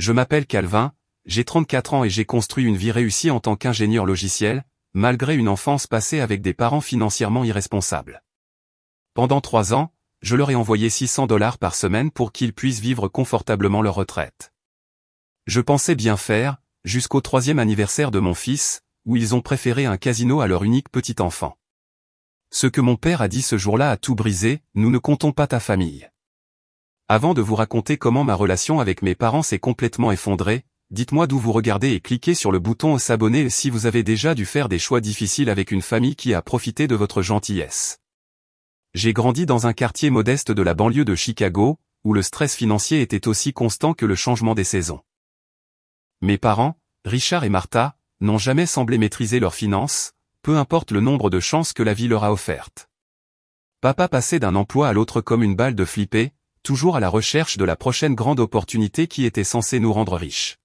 Je m'appelle Calvin, j'ai 34 ans et j'ai construit une vie réussie en tant qu'ingénieur logiciel, malgré une enfance passée avec des parents financièrement irresponsables. Pendant 3 ans, je leur ai envoyé $600 par semaine pour qu'ils puissent vivre confortablement leur retraite. Je pensais bien faire, jusqu'au 3e anniversaire de mon fils, où ils ont préféré un casino à leur unique petit enfant. Ce que mon père a dit ce jour-là a tout brisé, nous ne comptons pas ta famille. Avant de vous raconter comment ma relation avec mes parents s'est complètement effondrée, dites-moi d'où vous regardez et cliquez sur le bouton s'abonner si vous avez déjà dû faire des choix difficiles avec une famille qui a profité de votre gentillesse. J'ai grandi dans un quartier modeste de la banlieue de Chicago, où le stress financier était aussi constant que le changement des saisons. Mes parents, Richard et Martha, n'ont jamais semblé maîtriser leurs finances, peu importe le nombre de chances que la vie leur a offertes. Papa passait d'un emploi à l'autre comme une balle de flipper, toujours à la recherche de la prochaine grande opportunité qui était censée nous rendre riches.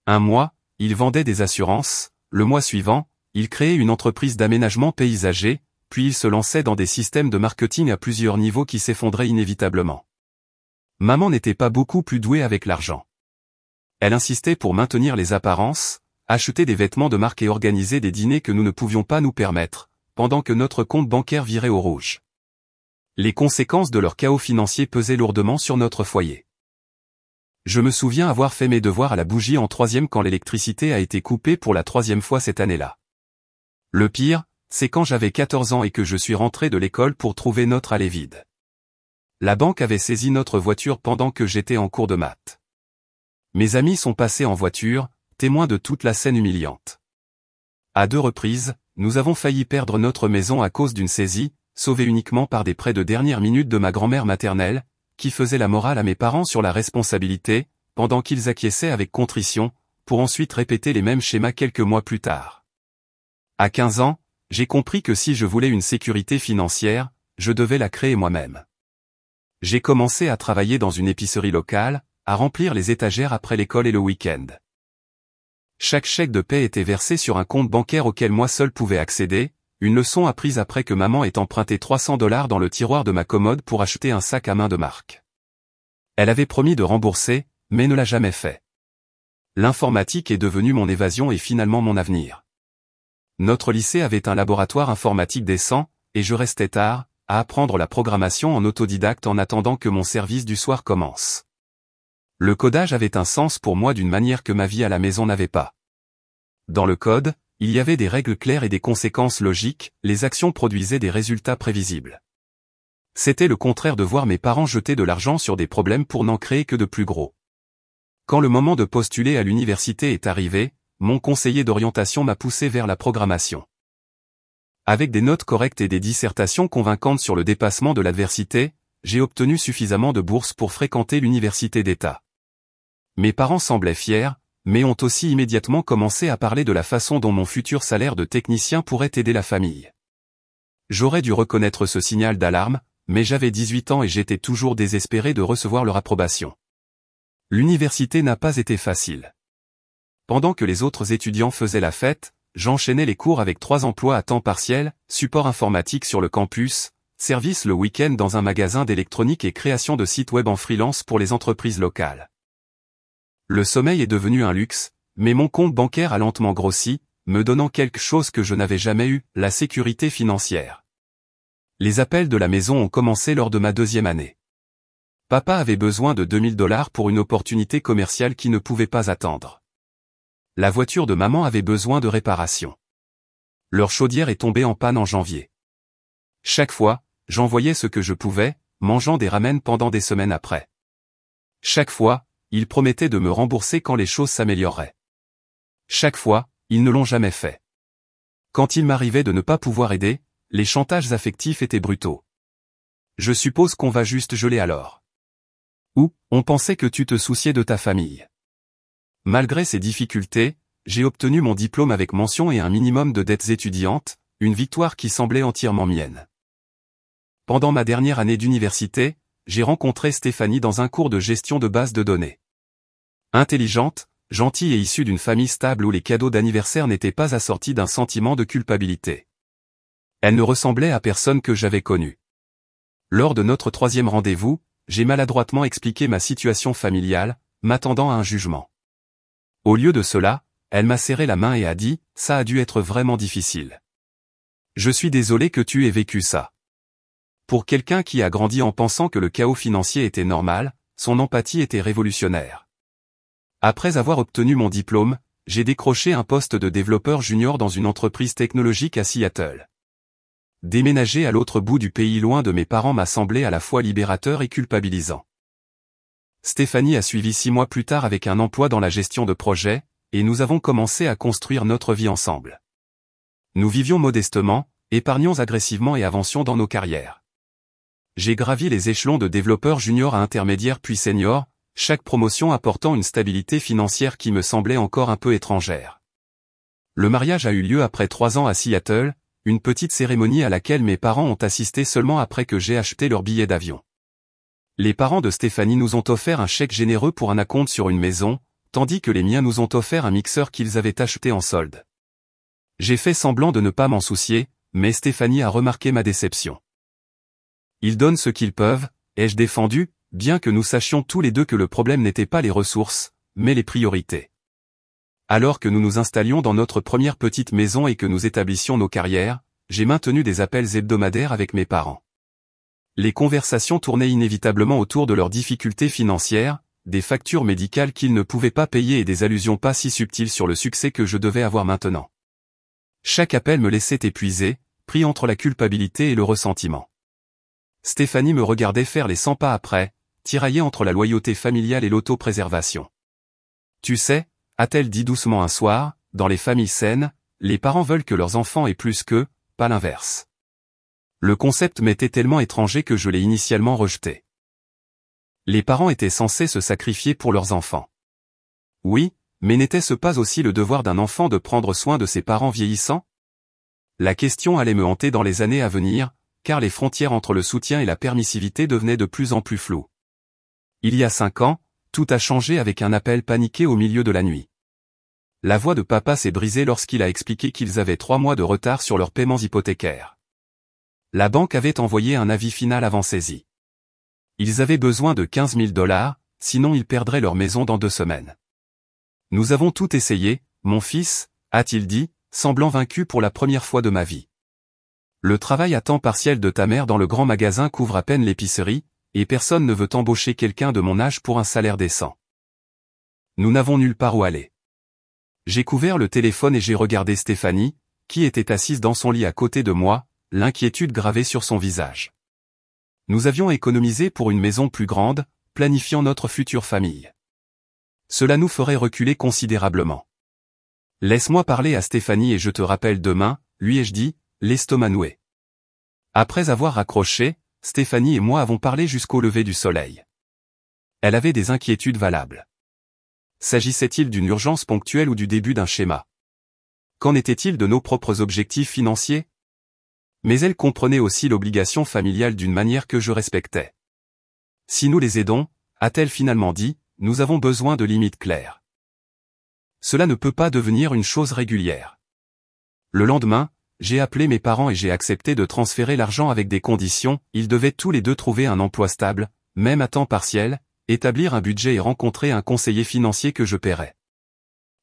Un mois, il vendait des assurances, le mois suivant, il créait une entreprise d'aménagement paysager, puis il se lançait dans des systèmes de marketing à plusieurs niveaux qui s'effondraient inévitablement. Maman n'était pas beaucoup plus douée avec l'argent. Elle insistait pour maintenir les apparences, acheter des vêtements de marque et organiser des dîners que nous ne pouvions pas nous permettre, pendant que notre compte bancaire virait au rouge. Les conséquences de leur chaos financier pesaient lourdement sur notre foyer. Je me souviens avoir fait mes devoirs à la bougie en 3e quand l'électricité a été coupée pour la 3e fois cette année-là. Le pire, c'est quand j'avais 14 ans et que je suis rentré de l'école pour trouver notre allée vide. La banque avait saisi notre voiture pendant que j'étais en cours de maths. Mes amis sont passés en voiture, témoins de toute la scène humiliante. À 2 reprises, nous avons failli perdre notre maison à cause d'une saisie, sauvée uniquement par des prêts de dernière minute de ma grand-mère maternelle, qui faisait la morale à mes parents sur la responsabilité, pendant qu'ils acquiesçaient avec contrition, pour ensuite répéter les mêmes schémas quelques mois plus tard. À 15 ans, j'ai compris que si je voulais une sécurité financière, je devais la créer moi-même. J'ai commencé à travailler dans une épicerie locale, à remplir les étagères après l'école et le week-end. Chaque chèque de paie était versé sur un compte bancaire auquel moi seul pouvais accéder, une leçon apprise après que maman ait emprunté $300 dans le tiroir de ma commode pour acheter un sac à main de marque. Elle avait promis de rembourser, mais ne l'a jamais fait. L'informatique est devenue mon évasion et finalement mon avenir. Notre lycée avait un laboratoire informatique décent, et je restais tard, à apprendre la programmation en autodidacte en attendant que mon service du soir commence. Le codage avait un sens pour moi d'une manière que ma vie à la maison n'avait pas. Dans le code, il y avait des règles claires et des conséquences logiques, les actions produisaient des résultats prévisibles. C'était le contraire de voir mes parents jeter de l'argent sur des problèmes pour n'en créer que de plus gros. Quand le moment de postuler à l'université est arrivé, mon conseiller d'orientation m'a poussé vers la programmation. Avec des notes correctes et des dissertations convaincantes sur le dépassement de l'adversité, j'ai obtenu suffisamment de bourses pour fréquenter l'université d'État. Mes parents semblaient fiers, mais ont aussi immédiatement commencé à parler de la façon dont mon futur salaire de technicien pourrait aider la famille. J'aurais dû reconnaître ce signal d'alarme, mais j'avais 18 ans et j'étais toujours désespéré de recevoir leur approbation. L'université n'a pas été facile. Pendant que les autres étudiants faisaient la fête, j'enchaînais les cours avec 3 emplois à temps partiel, support informatique sur le campus, service le week-end dans un magasin d'électronique et création de sites web en freelance pour les entreprises locales. Le sommeil est devenu un luxe, mais mon compte bancaire a lentement grossi, me donnant quelque chose que je n'avais jamais eu, la sécurité financière. Les appels de la maison ont commencé lors de ma 2e année. Papa avait besoin de $2000 pour une opportunité commerciale qui ne pouvait pas attendre. La voiture de maman avait besoin de réparation. Leur chaudière est tombée en panne en janvier. Chaque fois, j'envoyais ce que je pouvais, mangeant des ramen pendant des semaines après. Chaque fois, ils promettaient de me rembourser quand les choses s'amélioreraient. Chaque fois, ils ne l'ont jamais fait. Quand il m'arrivait de ne pas pouvoir aider, les chantages affectifs étaient brutaux. Je suppose qu'on va juste geler alors. Ou, on pensait que tu te souciais de ta famille. Malgré ces difficultés, j'ai obtenu mon diplôme avec mention et un minimum de dettes étudiantes, une victoire qui semblait entièrement mienne. Pendant ma dernière année d'université, j'ai rencontré Stéphanie dans un cours de gestion de base de données. Intelligente, gentille et issue d'une famille stable où les cadeaux d'anniversaire n'étaient pas assortis d'un sentiment de culpabilité. Elle ne ressemblait à personne que j'avais connu. Lors de notre 3e rendez-vous, j'ai maladroitement expliqué ma situation familiale, m'attendant à un jugement. Au lieu de cela, elle m'a serré la main et a dit, « Ça a dû être vraiment difficile. Je suis désolé que tu aies vécu ça. » Pour quelqu'un qui a grandi en pensant que le chaos financier était normal, son empathie était révolutionnaire. Après avoir obtenu mon diplôme, j'ai décroché un poste de développeur junior dans une entreprise technologique à Seattle. Déménager à l'autre bout du pays loin de mes parents m'a semblé à la fois libérateur et culpabilisant. Stéphanie a suivi 6 mois plus tard avec un emploi dans la gestion de projets, et nous avons commencé à construire notre vie ensemble. Nous vivions modestement, épargnions agressivement et avancions dans nos carrières. J'ai gravi les échelons de développeur junior à intermédiaire puis senior, chaque promotion apportant une stabilité financière qui me semblait encore un peu étrangère. Le mariage a eu lieu après 3 ans à Seattle, une petite cérémonie à laquelle mes parents ont assisté seulement après que j'ai acheté leur billet d'avion. Les parents de Stéphanie nous ont offert un chèque généreux pour un acompte sur une maison, tandis que les miens nous ont offert un mixeur qu'ils avaient acheté en solde. J'ai fait semblant de ne pas m'en soucier, mais Stéphanie a remarqué ma déception. Ils donnent ce qu'ils peuvent, ai-je défendu, bien que nous sachions tous les deux que le problème n'était pas les ressources, mais les priorités. Alors que nous nous installions dans notre première petite maison et que nous établissions nos carrières, j'ai maintenu des appels hebdomadaires avec mes parents. Les conversations tournaient inévitablement autour de leurs difficultés financières, des factures médicales qu'ils ne pouvaient pas payer et des allusions pas si subtiles sur le succès que je devais avoir maintenant. Chaque appel me laissait épuisé, pris entre la culpabilité et le ressentiment. Stéphanie me regardait faire les 100 pas après, tiraillée entre la loyauté familiale et l'autopréservation. Tu sais, a-t-elle dit doucement un soir, dans les familles saines, les parents veulent que leurs enfants aient plus qu'eux, pas l'inverse. Le concept m'était tellement étranger que je l'ai initialement rejeté. Les parents étaient censés se sacrifier pour leurs enfants. Oui, mais n'était-ce pas aussi le devoir d'un enfant de prendre soin de ses parents vieillissants? La question allait me hanter dans les années à venir, car les frontières entre le soutien et la permissivité devenaient de plus en plus floues. Il y a 5 ans, tout a changé avec un appel paniqué au milieu de la nuit. La voix de papa s'est brisée lorsqu'il a expliqué qu'ils avaient 3 mois de retard sur leurs paiements hypothécaires. La banque avait envoyé un avis final avant saisie. Ils avaient besoin de 15 000 $, sinon ils perdraient leur maison dans 2 semaines. Nous avons tout essayé, mon fils, a-t-il dit, semblant vaincu pour la première fois de ma vie. Le travail à temps partiel de ta mère dans le grand magasin couvre à peine l'épicerie, et personne ne veut embaucher quelqu'un de mon âge pour un salaire décent. Nous n'avons nulle part où aller. J'ai couvert le téléphone et j'ai regardé Stéphanie, qui était assise dans son lit à côté de moi, l'inquiétude gravée sur son visage. Nous avions économisé pour une maison plus grande, planifiant notre future famille. Cela nous ferait reculer considérablement. Laisse-moi parler à Stéphanie et je te rappelle demain, lui ai-je dit, l'estomac noué. Après avoir raccroché, Stéphanie et moi avons parlé jusqu'au lever du soleil. Elle avait des inquiétudes valables. S'agissait-il d'une urgence ponctuelle ou du début d'un schéma? Qu'en était-il de nos propres objectifs financiers? Mais elle comprenait aussi l'obligation familiale d'une manière que je respectais. Si nous les aidons, a-t-elle finalement dit, nous avons besoin de limites claires. Cela ne peut pas devenir une chose régulière. Le lendemain, j'ai appelé mes parents et j'ai accepté de transférer l'argent avec des conditions, ils devaient tous les deux trouver un emploi stable, même à temps partiel, établir un budget et rencontrer un conseiller financier que je paierais.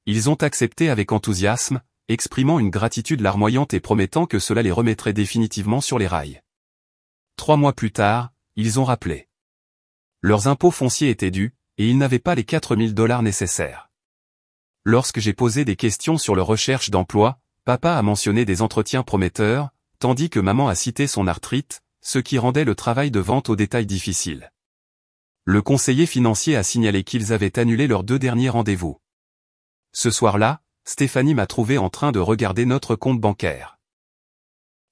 Ils ont accepté avec enthousiasme, exprimant une gratitude larmoyante et promettant que cela les remettrait définitivement sur les rails. 3 mois plus tard, ils ont rappelé. Leurs impôts fonciers étaient dus, et ils n'avaient pas les 4 000 $ nécessaires. Lorsque j'ai posé des questions sur leur recherche d'emploi, papa a mentionné des entretiens prometteurs, tandis que maman a cité son arthrite, ce qui rendait le travail de vente au détail difficile. Le conseiller financier a signalé qu'ils avaient annulé leurs 2 derniers rendez-vous. Ce soir-là, Stéphanie m'a trouvé en train de regarder notre compte bancaire.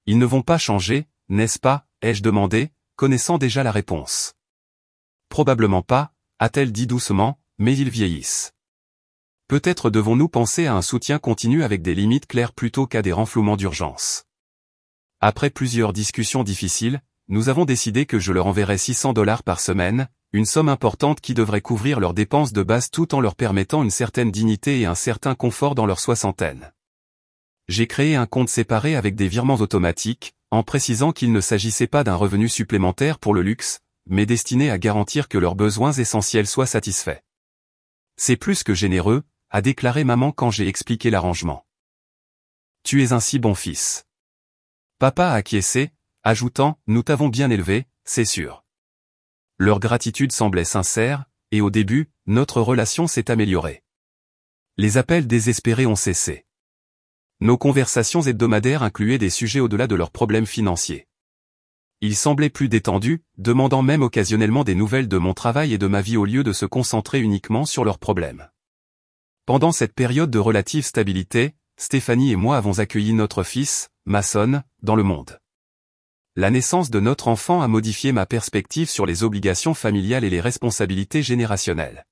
Ils ne vont pas changer, n'est-ce pas, ai-je demandé, connaissant déjà la réponse. Probablement pas, a-t-elle dit doucement, mais ils vieillissent. Peut-être devons-nous penser à un soutien continu avec des limites claires plutôt qu'à des renflouements d'urgence. Après plusieurs discussions difficiles, nous avons décidé que je leur enverrais 600 $ par semaine, une somme importante qui devrait couvrir leurs dépenses de base tout en leur permettant une certaine dignité et un certain confort dans leur soixantaine. J'ai créé un compte séparé avec des virements automatiques, en précisant qu'il ne s'agissait pas d'un revenu supplémentaire pour le luxe, mais destiné à garantir que leurs besoins essentiels soient satisfaits. C'est plus que généreux, a déclaré maman quand j'ai expliqué l'arrangement. Tu es un si bon fils. Papa a acquiescé, ajoutant, nous t'avons bien élevé, c'est sûr. Leur gratitude semblait sincère, et au début, notre relation s'est améliorée. Les appels désespérés ont cessé. Nos conversations hebdomadaires incluaient des sujets au-delà de leurs problèmes financiers. Ils semblaient plus détendus, demandant même occasionnellement des nouvelles de mon travail et de ma vie au lieu de se concentrer uniquement sur leurs problèmes. Pendant cette période de relative stabilité, Stéphanie et moi avons accueilli notre fils, Mason, dans le monde. La naissance de notre enfant a modifié ma perspective sur les obligations familiales et les responsabilités générationnelles.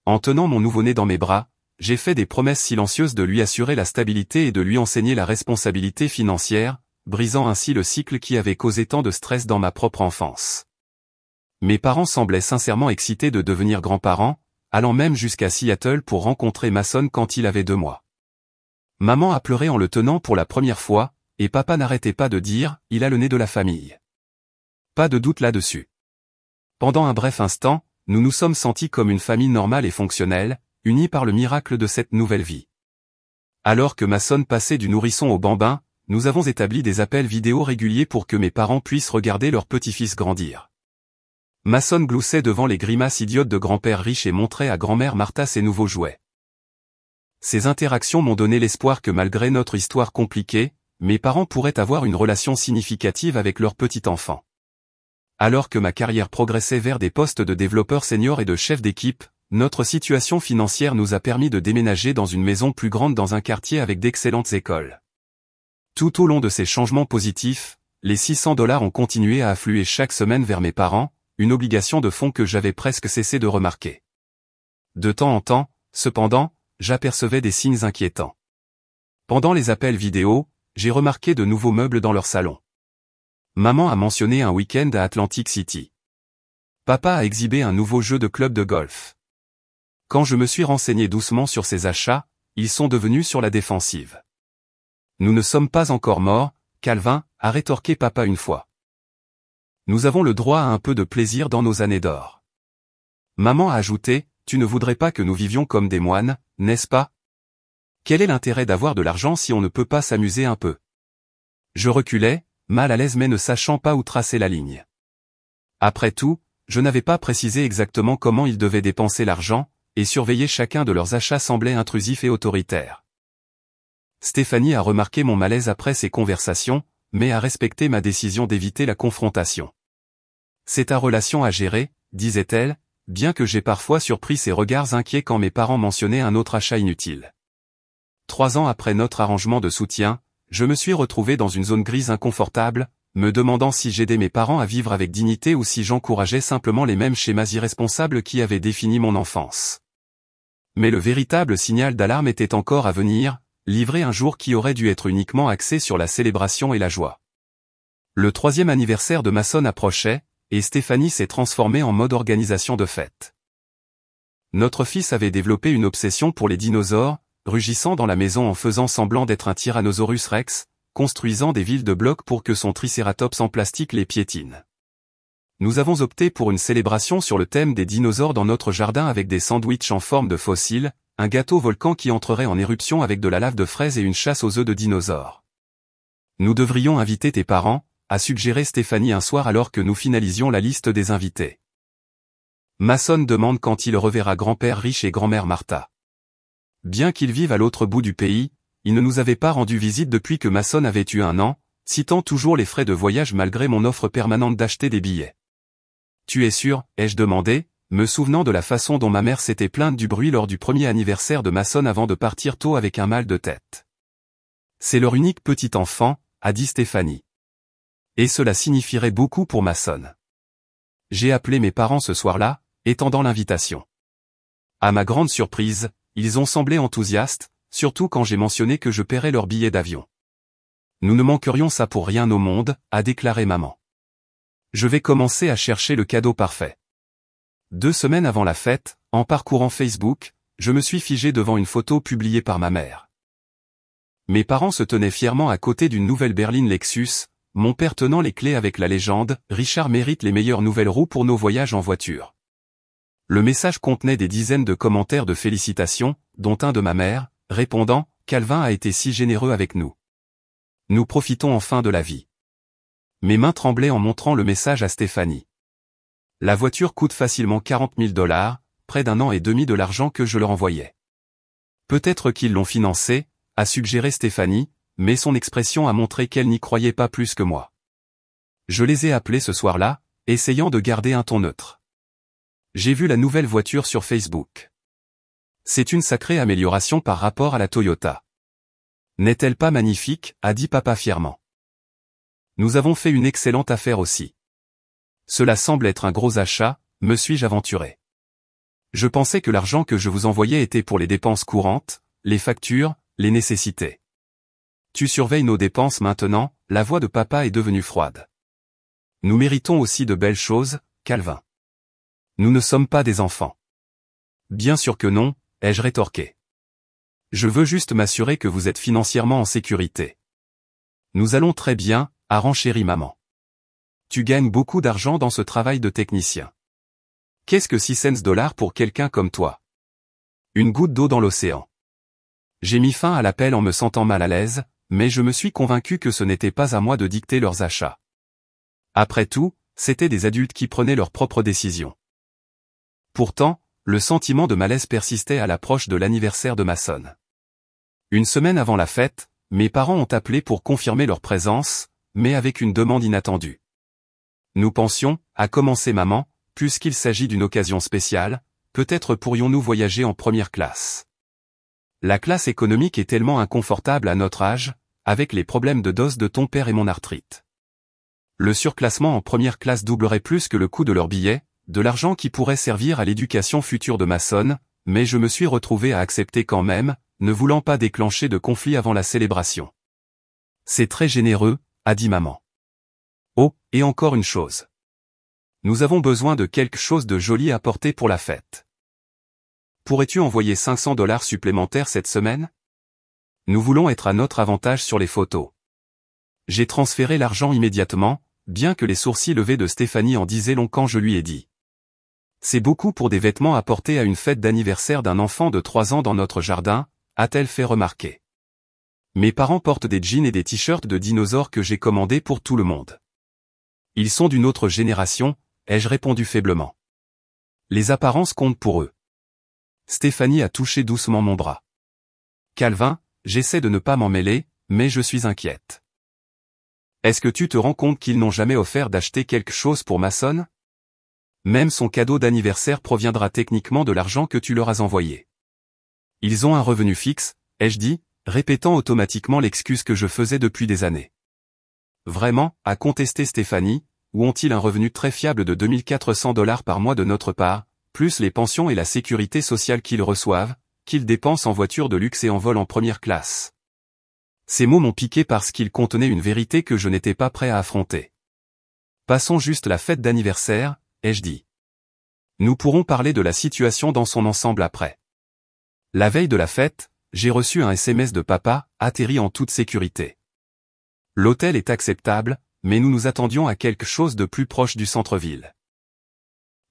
En tenant mon nouveau-né dans mes bras, j'ai fait des promesses silencieuses de lui assurer la stabilité et de lui enseigner la responsabilité financière, brisant ainsi le cycle qui avait causé tant de stress dans ma propre enfance. Mes parents semblaient sincèrement excités de devenir grands-parents, allant même jusqu'à Seattle pour rencontrer Mason quand il avait 2 mois. Maman a pleuré en le tenant pour la première fois, et papa n'arrêtait pas de dire, il a le nez de la famille. Pas de doute là-dessus. Pendant un bref instant, nous nous sommes sentis comme une famille normale et fonctionnelle, unis par le miracle de cette nouvelle vie. Alors que Mason passait du nourrisson au bambin, nous avons établi des appels vidéo réguliers pour que mes parents puissent regarder leur petit-fils grandir. Mason gloussait devant les grimaces idiotes de grand-père riche et montrait à grand-mère Martha ses nouveaux jouets. Ces interactions m'ont donné l'espoir que malgré notre histoire compliquée, mes parents pourraient avoir une relation significative avec leur petit enfant. Alors que ma carrière progressait vers des postes de développeur senior et de chef d'équipe, notre situation financière nous a permis de déménager dans une maison plus grande dans un quartier avec d'excellentes écoles. Tout au long de ces changements positifs, les $600 ont continué à affluer chaque semaine vers mes parents, une obligation de fonds que j'avais presque cessé de remarquer. De temps en temps, cependant, j'apercevais des signes inquiétants. Pendant les appels vidéo, j'ai remarqué de nouveaux meubles dans leur salon. Maman a mentionné un week-end à Atlantic City. Papa a exhibé un nouveau jeu de club de golf. Quand je me suis renseigné doucement sur ces achats, ils sont devenus sur la défensive. Nous ne sommes pas encore morts, Calvin, a rétorqué papa une fois. Nous avons le droit à un peu de plaisir dans nos années d'or. Maman a ajouté, tu ne voudrais pas que nous vivions comme des moines, n'est-ce pas? Quel est l'intérêt d'avoir de l'argent si on ne peut pas s'amuser un peu? Je reculais, mal à l'aise mais ne sachant pas où tracer la ligne. Après tout, je n'avais pas précisé exactement comment ils devaient dépenser l'argent, et surveiller chacun de leurs achats semblait intrusif et autoritaire. Stéphanie a remarqué mon malaise après ces conversations, mais a respecté ma décision d'éviter la confrontation. C'est ta relation à gérer, disait-elle, bien que j'ai parfois surpris ses regards inquiets quand mes parents mentionnaient un autre achat inutile. 3 ans après notre arrangement de soutien, je me suis retrouvé dans une zone grise inconfortable, me demandant si j'aidais mes parents à vivre avec dignité ou si j'encourageais simplement les mêmes schémas irresponsables qui avaient défini mon enfance. Mais le véritable signal d'alarme était encore à venir, livré un jour qui aurait dû être uniquement axé sur la célébration et la joie. Le 3e anniversaire de Mason approchait, et Stéphanie s'est transformée en mode organisation de fête. Notre fils avait développé une obsession pour les dinosaures, rugissant dans la maison en faisant semblant d'être un Tyrannosaurus Rex, construisant des villes de blocs pour que son tricératops en plastique les piétine. Nous avons opté pour une célébration sur le thème des dinosaures dans notre jardin avec des sandwichs en forme de fossiles, un gâteau volcan qui entrerait en éruption avec de la lave de fraises et une chasse aux œufs de dinosaures. Nous devrions inviter tes parents, a suggéré Stéphanie un soir alors que nous finalisions la liste des invités. Mason demande quand il reverra grand-père riche et grand-mère Martha. Bien qu'ils vivent à l'autre bout du pays, ils ne nous avaient pas rendu visite depuis que Mason avait eu 1 an, citant toujours les frais de voyage malgré mon offre permanente d'acheter des billets. Tu es sûr, ai-je demandé, me souvenant de la façon dont ma mère s'était plainte du bruit lors du premier anniversaire de Mason avant de partir tôt avec un mal de tête. C'est leur unique petit enfant, a dit Stéphanie. Et cela signifierait beaucoup pour Mason. J'ai appelé mes parents ce soir-là, étendant l'invitation. À ma grande surprise, ils ont semblé enthousiastes, surtout quand j'ai mentionné que je paierais leur billet d'avion. Nous ne manquerions ça pour rien au monde, a déclaré maman. Je vais commencer à chercher le cadeau parfait. 2 semaines avant la fête, en parcourant Facebook, je me suis figé devant une photo publiée par ma mère. Mes parents se tenaient fièrement à côté d'une nouvelle berline Lexus, mon père tenant les clés avec la légende « Richard mérite les meilleures nouvelles roues pour nos voyages en voiture ». Le message contenait des dizaines de commentaires de félicitations, dont un de ma mère, répondant « Calvin a été si généreux avec nous. Nous profitons enfin de la vie. » Mes mains tremblaient en montrant le message à Stéphanie. La voiture coûte facilement 40 000 $, près d'1 an et demi de l'argent que je leur envoyais. Peut-être qu'ils l'ont financé, a suggéré Stéphanie, mais son expression a montré qu'elle n'y croyait pas plus que moi. Je les ai appelés ce soir-là, essayant de garder un ton neutre. J'ai vu la nouvelle voiture sur Facebook. C'est une sacrée amélioration par rapport à la Toyota. N'est-elle pas magnifique, a dit papa fièrement. Nous avons fait une excellente affaire aussi. Cela semble être un gros achat, me suis-je aventuré. Je pensais que l'argent que je vous envoyais était pour les dépenses courantes, les factures, les nécessités. Tu surveilles nos dépenses maintenant, la voix de papa est devenue froide. Nous méritons aussi de belles choses, Calvin. Nous ne sommes pas des enfants. Bien sûr que non, ai-je rétorqué. Je veux juste m'assurer que vous êtes financièrement en sécurité. Nous allons très bien, a renchéri maman. Tu gagnes beaucoup d'argent dans ce travail de technicien. Qu'est-ce que 6 cents $ pour quelqu'un comme toi? Une goutte d'eau dans l'océan. J'ai mis fin à l'appel en me sentant mal à l'aise, mais je me suis convaincu que ce n'était pas à moi de dicter leurs achats. Après tout, c'étaient des adultes qui prenaient leurs propres décisions. Pourtant, le sentiment de malaise persistait à l'approche de l'anniversaire de Mason. Une semaine avant la fête, mes parents ont appelé pour confirmer leur présence, mais avec une demande inattendue. Nous pensions, a commencé maman, puisqu'il s'agit d'une occasion spéciale, peut-être pourrions-nous voyager en première classe. La classe économique est tellement inconfortable à notre âge, avec les problèmes de dos de ton père et mon arthrite. Le surclassement en première classe doublerait plus que le coût de leur billet, de l'argent qui pourrait servir à l'éducation future de Mason, mais je me suis retrouvé à accepter quand même, ne voulant pas déclencher de conflit avant la célébration. C'est très généreux, a dit maman. Oh, et encore une chose. Nous avons besoin de quelque chose de joli à porter pour la fête. Pourrais-tu envoyer 500 $ supplémentaires cette semaine? Nous voulons être à notre avantage sur les photos. J'ai transféré l'argent immédiatement, bien que les sourcils levés de Stéphanie en disaient long quand je lui ai dit. C'est beaucoup pour des vêtements à porter à une fête d'anniversaire d'un enfant de 3 ans dans notre jardin, a-t-elle fait remarquer. Mes parents portent des jeans et des t-shirts de dinosaures que j'ai commandés pour tout le monde. Ils sont d'une autre génération, ai-je répondu faiblement. Les apparences comptent pour eux. Stéphanie a touché doucement mon bras. Calvin, j'essaie de ne pas m'en mêler, mais je suis inquiète. Est-ce que tu te rends compte qu'ils n'ont jamais offert d'acheter quelque chose pour Mason? Même son cadeau d'anniversaire proviendra techniquement de l'argent que tu leur as envoyé. Ils ont un revenu fixe, ai-je dit, répétant automatiquement l'excuse que je faisais depuis des années. Vraiment, a contesté Stéphanie, ou ont-ils un revenu très fiable de 2 400 $ par mois de notre part, plus les pensions et la sécurité sociale qu'ils reçoivent, qu'ils dépensent en voiture de luxe et en vol en première classe. Ces mots m'ont piqué parce qu'ils contenaient une vérité que je n'étais pas prêt à affronter. Passons juste la fête d'anniversaire, ai-je dit. Nous pourrons parler de la situation dans son ensemble après. La veille de la fête, j'ai reçu un SMS de papa, atterri en toute sécurité. L'hôtel est acceptable, mais nous nous attendions à quelque chose de plus proche du centre-ville.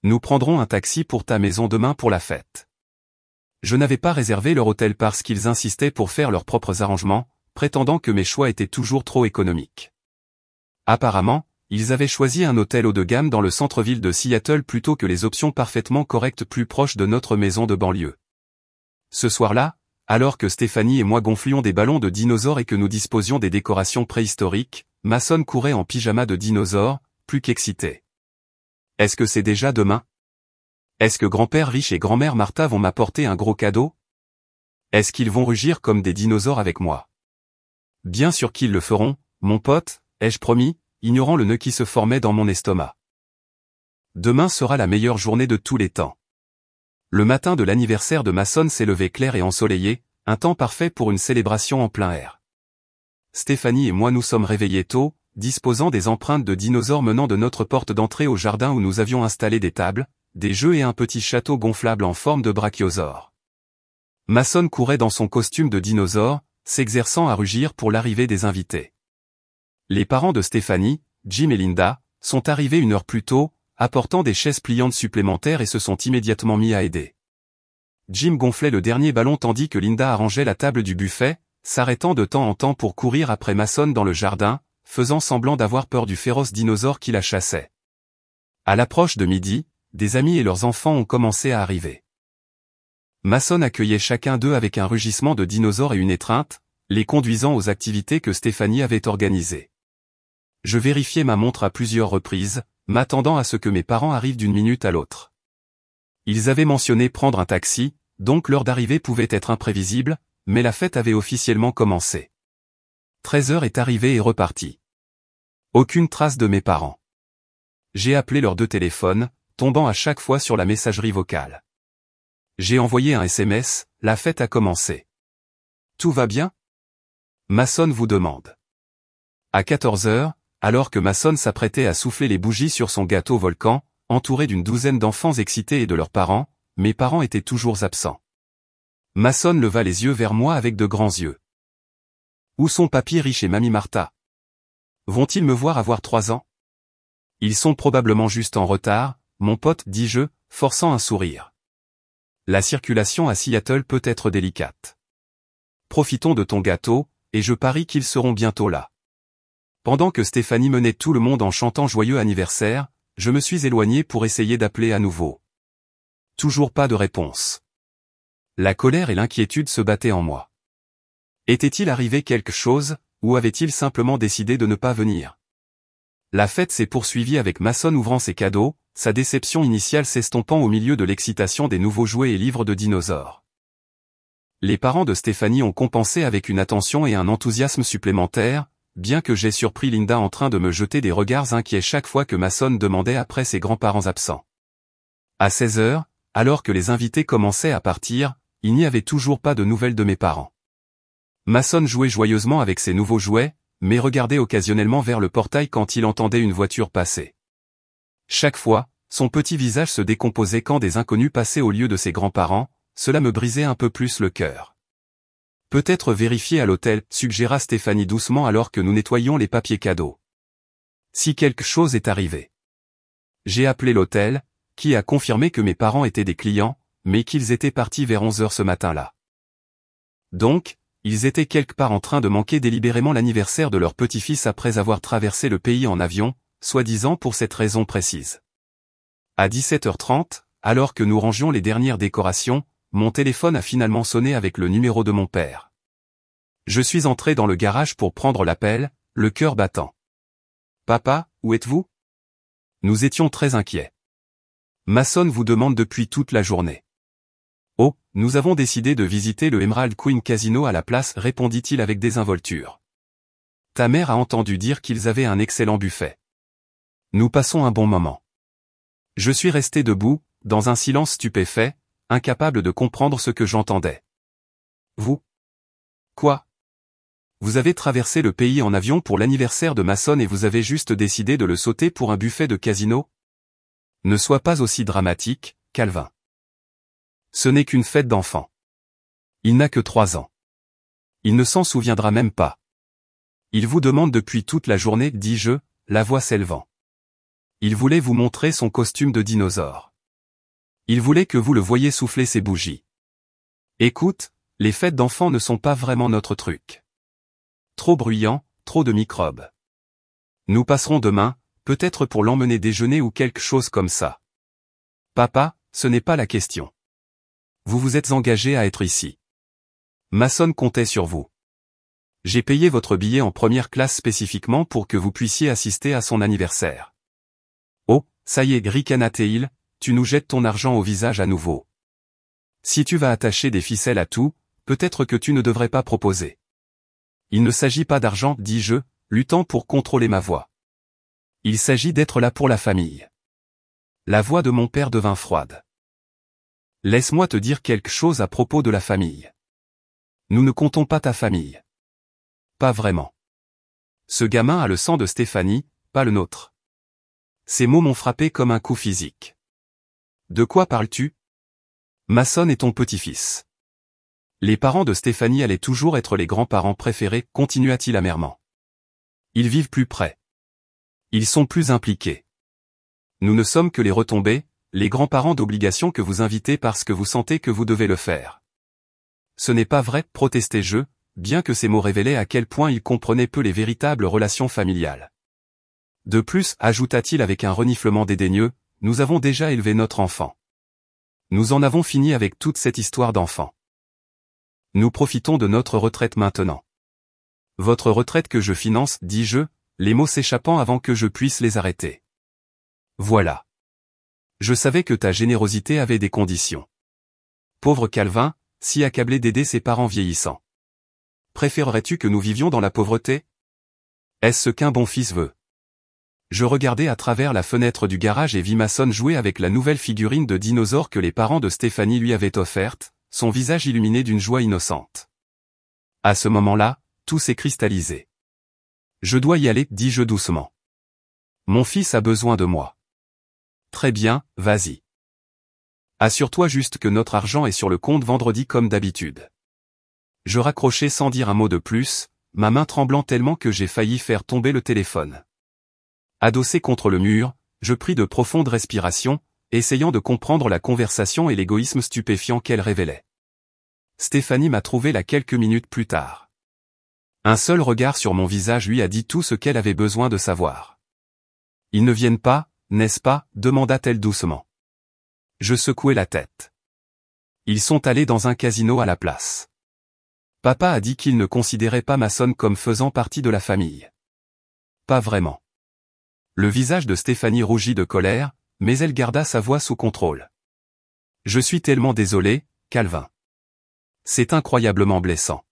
Nous prendrons un taxi pour ta maison demain pour la fête. Je n'avais pas réservé leur hôtel parce qu'ils insistaient pour faire leurs propres arrangements, prétendant que mes choix étaient toujours trop économiques. Apparemment, ils avaient choisi un hôtel haut de gamme dans le centre-ville de Seattle plutôt que les options parfaitement correctes plus proches de notre maison de banlieue. Ce soir-là, alors que Stéphanie et moi gonflions des ballons de dinosaures et que nous disposions des décorations préhistoriques, Mason courait en pyjama de dinosaure, plus qu'excité. Est-ce que c'est déjà demain? Est-ce que grand-père Rich et grand-mère Martha vont m'apporter un gros cadeau? Est-ce qu'ils vont rugir comme des dinosaures avec moi? Bien sûr qu'ils le feront, mon pote, ai-je promis, ignorant le nœud qui se formait dans mon estomac. Demain sera la meilleure journée de tous les temps. Le matin de l'anniversaire de Mason s'est levé clair et ensoleillé, un temps parfait pour une célébration en plein air. Stéphanie et moi nous sommes réveillés tôt, disposant des empreintes de dinosaures menant de notre porte d'entrée au jardin où nous avions installé des tables, des jeux et un petit château gonflable en forme de brachiosaure. Mason courait dans son costume de dinosaure, s'exerçant à rugir pour l'arrivée des invités. Les parents de Stéphanie, Jim et Linda, sont arrivés 1 heure plus tôt, apportant des chaises pliantes supplémentaires et se sont immédiatement mis à aider. Jim gonflait le dernier ballon tandis que Linda arrangeait la table du buffet, s'arrêtant de temps en temps pour courir après Mason dans le jardin, faisant semblant d'avoir peur du féroce dinosaure qui la chassait. À l'approche de midi, des amis et leurs enfants ont commencé à arriver. Mason accueillait chacun d'eux avec un rugissement de dinosaure et une étreinte, les conduisant aux activités que Stéphanie avait organisées. Je vérifiais ma montre à plusieurs reprises, m'attendant à ce que mes parents arrivent d'une minute à l'autre. Ils avaient mentionné prendre un taxi, donc l'heure d'arrivée pouvait être imprévisible, mais la fête avait officiellement commencé. 13h est arrivée et repartie. Aucune trace de mes parents. J'ai appelé leurs 2 téléphones, tombant à chaque fois sur la messagerie vocale. J'ai envoyé un SMS, la fête a commencé. Tout va bien? Mason vous demande. À 14h, alors que Mason s'apprêtait à souffler les bougies sur son gâteau volcan, entouré d'une douzaine d'enfants excités et de leurs parents, mes parents étaient toujours absents. Mason leva les yeux vers moi avec de grands yeux. Où sont Papy Riche et Mamie Martha? Vont-ils me voir avoir 3 ans? Ils sont probablement juste en retard, mon pote, dis-je, forçant un sourire. La circulation à Seattle peut être délicate. Profitons de ton gâteau, et je parie qu'ils seront bientôt là. Pendant que Stéphanie menait tout le monde en chantant joyeux anniversaire, je me suis éloigné pour essayer d'appeler à nouveau. Toujours pas de réponse. La colère et l'inquiétude se battaient en moi. Était-il arrivé quelque chose, ou avait-il simplement décidé de ne pas venir? La fête s'est poursuivie avec Mason ouvrant ses cadeaux, sa déception initiale s'estompant au milieu de l'excitation des nouveaux jouets et livres de dinosaures. Les parents de Stéphanie ont compensé avec une attention et un enthousiasme supplémentaires, bien que j'ai surpris Linda en train de me jeter des regards inquiets chaque fois que Mason demandait après ses grands-parents absents. À 16h, alors que les invités commençaient à partir, il n'y avait toujours pas de nouvelles de mes parents. Mason jouait joyeusement avec ses nouveaux jouets, mais regardait occasionnellement vers le portail quand il entendait une voiture passer. Chaque fois, son petit visage se décomposait quand des inconnus passaient au lieu de ses grands-parents, cela me brisait un peu plus le cœur. Peut-être vérifier à l'hôtel, suggéra Stéphanie doucement alors que nous nettoyions les papiers cadeaux. Si quelque chose est arrivé. J'ai appelé l'hôtel, qui a confirmé que mes parents étaient des clients, mais qu'ils étaient partis vers 11h ce matin-là. Donc, ils étaient quelque part en train de manquer délibérément l'anniversaire de leur petit-fils après avoir traversé le pays en avion, soi-disant pour cette raison précise. À 17h30, alors que nous rangions les dernières décorations, mon téléphone a finalement sonné avec le numéro de mon père. Je suis entré dans le garage pour prendre l'appel, le cœur battant. « Papa, où êtes-vous » Nous étions très inquiets. Mason vous demande depuis toute la journée. « Oh, nous avons décidé de visiter le Emerald Queen Casino à la place, répondit-il avec désinvolture. Ta mère a entendu dire qu'ils avaient un excellent buffet. Nous passons un bon moment. Je suis resté debout, dans un silence stupéfait, incapable de comprendre ce que j'entendais. Vous? Quoi? Vous avez traversé le pays en avion pour l'anniversaire de Mason et vous avez juste décidé de le sauter pour un buffet de casino? Ne sois pas aussi dramatique, Calvin. Ce n'est qu'une fête d'enfant. Il n'a que 3 ans. Il ne s'en souviendra même pas. Il vous demande depuis toute la journée, dis-je, la voix s'élevant. Il voulait vous montrer son costume de dinosaure. Il voulait que vous le voyiez souffler ses bougies. Écoute, les fêtes d'enfants ne sont pas vraiment notre truc. Trop bruyant, trop de microbes. Nous passerons demain, peut-être pour l'emmener déjeuner ou quelque chose comme ça. Papa, ce n'est pas la question. Vous vous êtes engagé à être ici. Mason comptait sur vous. J'ai payé votre billet en première classe spécifiquement pour que vous puissiez assister à son anniversaire. Oh, ça y est, ricana-t-il, tu nous jettes ton argent au visage à nouveau. Si tu vas attacher des ficelles à tout, peut-être que tu ne devrais pas proposer. Il ne s'agit pas d'argent, dis-je, luttant pour contrôler ma voix. Il s'agit d'être là pour la famille. La voix de mon père devint froide. Laisse-moi te dire quelque chose à propos de la famille. Nous ne comptons pas ta famille. Pas vraiment. Ce gamin a le sang de Stéphanie, pas le nôtre. Ces mots m'ont frappé comme un coup physique. De quoi parles-tu? Mason est ton petit-fils. Les parents de Stéphanie allaient toujours être les grands-parents préférés, continua-t-il amèrement. Ils vivent plus près. Ils sont plus impliqués. Nous ne sommes que les retombées, les grands-parents d'obligation que vous invitez parce que vous sentez que vous devez le faire. Ce n'est pas vrai, protestai-je, bien que ces mots révélaient à quel point il comprenait peu les véritables relations familiales. De plus, ajouta-t-il avec un reniflement dédaigneux, nous avons déjà élevé notre enfant. Nous en avons fini avec toute cette histoire d'enfant. Nous profitons de notre retraite maintenant. Votre retraite que je finance, dis-je, les mots s'échappant avant que je puisse les arrêter. Voilà. Je savais que ta générosité avait des conditions. Pauvre Calvin, si accablé d'aider ses parents vieillissants. Préférerais-tu que nous vivions dans la pauvreté? Est-ce ce qu'un bon fils veut? Je regardai à travers la fenêtre du garage et vis Mason jouer avec la nouvelle figurine de dinosaure que les parents de Stéphanie lui avaient offerte, son visage illuminé d'une joie innocente. À ce moment-là, tout s'est cristallisé. Je dois y aller, dis-je doucement. Mon fils a besoin de moi. Très bien, vas-y. Assure-toi juste que notre argent est sur le compte vendredi comme d'habitude. Je raccrochai sans dire un mot de plus, ma main tremblant tellement que j'ai failli faire tomber le téléphone. Adossé contre le mur, je pris de profondes respirations, essayant de comprendre la conversation et l'égoïsme stupéfiant qu'elle révélait. Stéphanie m'a trouvé là quelques minutes plus tard. Un seul regard sur mon visage lui a dit tout ce qu'elle avait besoin de savoir. « Ils ne viennent pas, n'est-ce pas ?» demanda-t-elle doucement. Je secouai la tête. Ils sont allés dans un casino à la place. Papa a dit qu'il ne considérait pas Mason comme faisant partie de la famille. Pas vraiment. Le visage de Stéphanie rougit de colère, mais elle garda sa voix sous contrôle. Je suis tellement désolé, Calvin. C'est incroyablement blessant.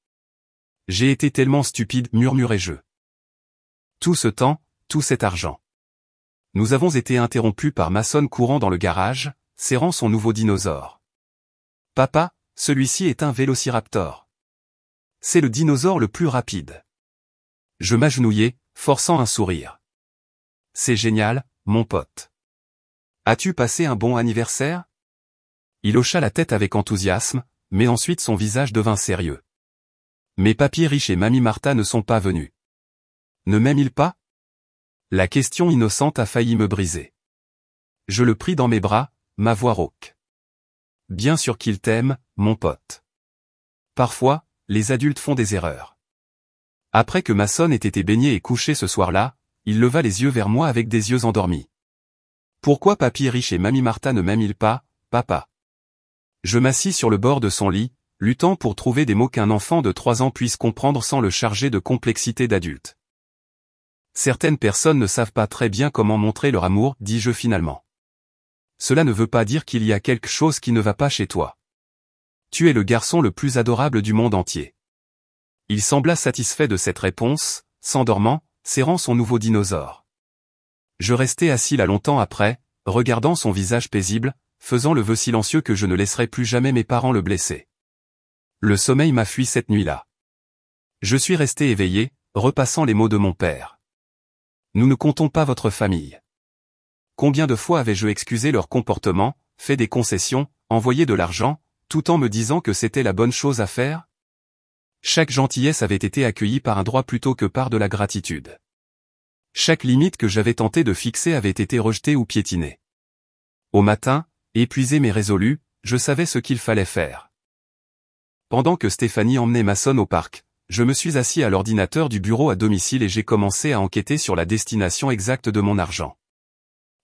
J'ai été tellement stupide, murmurai-je. Tout ce temps, tout cet argent. Nous avons été interrompus par Mason courant dans le garage, serrant son nouveau dinosaure. Papa, celui-ci est un vélociraptor. C'est le dinosaure le plus rapide. Je m'agenouillai, forçant un sourire. C'est génial, mon pote. As-tu passé un bon anniversaire? Il hocha la tête avec enthousiasme, mais ensuite son visage devint sérieux. Mes papiers riches et mamie Martha ne sont pas venus. Ne m'aiment-ils pas? La question innocente a failli me briser. Je le pris dans mes bras, ma voix rauque. Bien sûr qu'ils t'aiment, mon pote. Parfois, les adultes font des erreurs. Après que Mason ait été baigné et couché ce soir-là, il leva les yeux vers moi avec des yeux endormis. Pourquoi papy riche et mamie Martha ne m'aiment-ils pas, papa? Je m'assis sur le bord de son lit, luttant pour trouver des mots qu'un enfant de 3 ans puisse comprendre sans le charger de complexité d'adulte. Certaines personnes ne savent pas très bien comment montrer leur amour, dis-je finalement. Cela ne veut pas dire qu'il y a quelque chose qui ne va pas chez toi. Tu es le garçon le plus adorable du monde entier. Il sembla satisfait de cette réponse, s'endormant, serrant son nouveau dinosaure. Je restai assis là longtemps après, regardant son visage paisible, faisant le vœu silencieux que je ne laisserai plus jamais mes parents le blesser. Le sommeil m'a fui cette nuit-là. Je suis resté éveillé, repassant les mots de mon père. Nous ne comptons pas votre famille. Combien de fois avais-je excusé leur comportement, fait des concessions, envoyé de l'argent, tout en me disant que c'était la bonne chose à faire? Chaque gentillesse avait été accueillie par un droit plutôt que par de la gratitude. Chaque limite que j'avais tenté de fixer avait été rejetée ou piétinée. Au matin, épuisé mais résolu, je savais ce qu'il fallait faire. Pendant que Stéphanie emmenait Mason au parc, je me suis assis à l'ordinateur du bureau à domicile et j'ai commencé à enquêter sur la destination exacte de mon argent.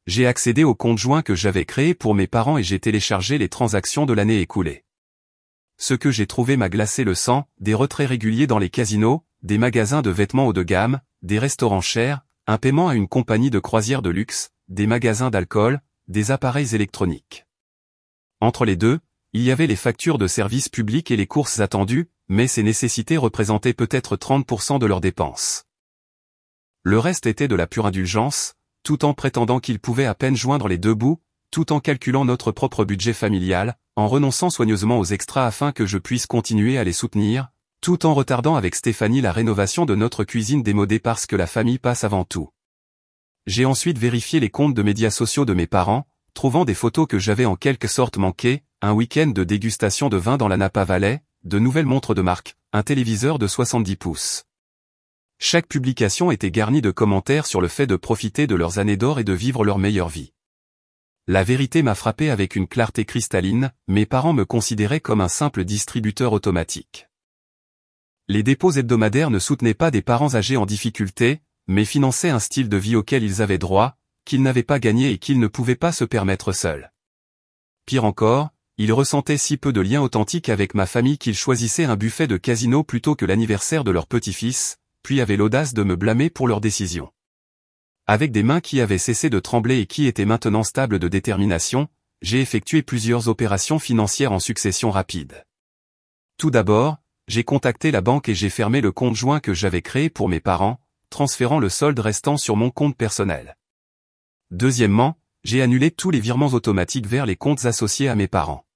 J'ai accédé au compte joint que j'avais créé pour mes parents et j'ai téléchargé les transactions de l'année écoulée. Ce que j'ai trouvé m'a glacé le sang, des retraits réguliers dans les casinos, des magasins de vêtements haut de gamme, des restaurants chers, un paiement à une compagnie de croisière de luxe, des magasins d'alcool, des appareils électroniques. Entre les deux, il y avait les factures de services publics et les courses attendues, mais ces nécessités représentaient peut-être 30% de leurs dépenses. Le reste était de la pure indulgence, tout en prétendant qu'il pouvait à peine joindre les deux bouts, tout en calculant notre propre budget familial, en renonçant soigneusement aux extras afin que je puisse continuer à les soutenir, tout en retardant avec Stéphanie la rénovation de notre cuisine démodée parce que la famille passe avant tout. J'ai ensuite vérifié les comptes de médias sociaux de mes parents, trouvant des photos que j'avais en quelque sorte manquées, un week-end de dégustation de vin dans la Napa Valley, de nouvelles montres de marque, un téléviseur de 70 pouces. Chaque publication était garnie de commentaires sur le fait de profiter de leurs années d'or et de vivre leur meilleure vie. La vérité m'a frappé avec une clarté cristalline, mes parents me considéraient comme un simple distributeur automatique. Les dépôts hebdomadaires ne soutenaient pas des parents âgés en difficulté, mais finançaient un style de vie auquel ils avaient droit, qu'ils n'avaient pas gagné et qu'ils ne pouvaient pas se permettre seuls. Pire encore, ils ressentaient si peu de liens authentiques avec ma famille qu'ils choisissaient un buffet de casino plutôt que l'anniversaire de leur petit-fils, puis avaient l'audace de me blâmer pour leurs décisions. Avec des mains qui avaient cessé de trembler et qui étaient maintenant stables de détermination, j'ai effectué plusieurs opérations financières en succession rapide. Tout d'abord, j'ai contacté la banque et j'ai fermé le compte joint que j'avais créé pour mes parents, transférant le solde restant sur mon compte personnel. Deuxièmement, j'ai annulé tous les virements automatiques vers les comptes associés à mes parents.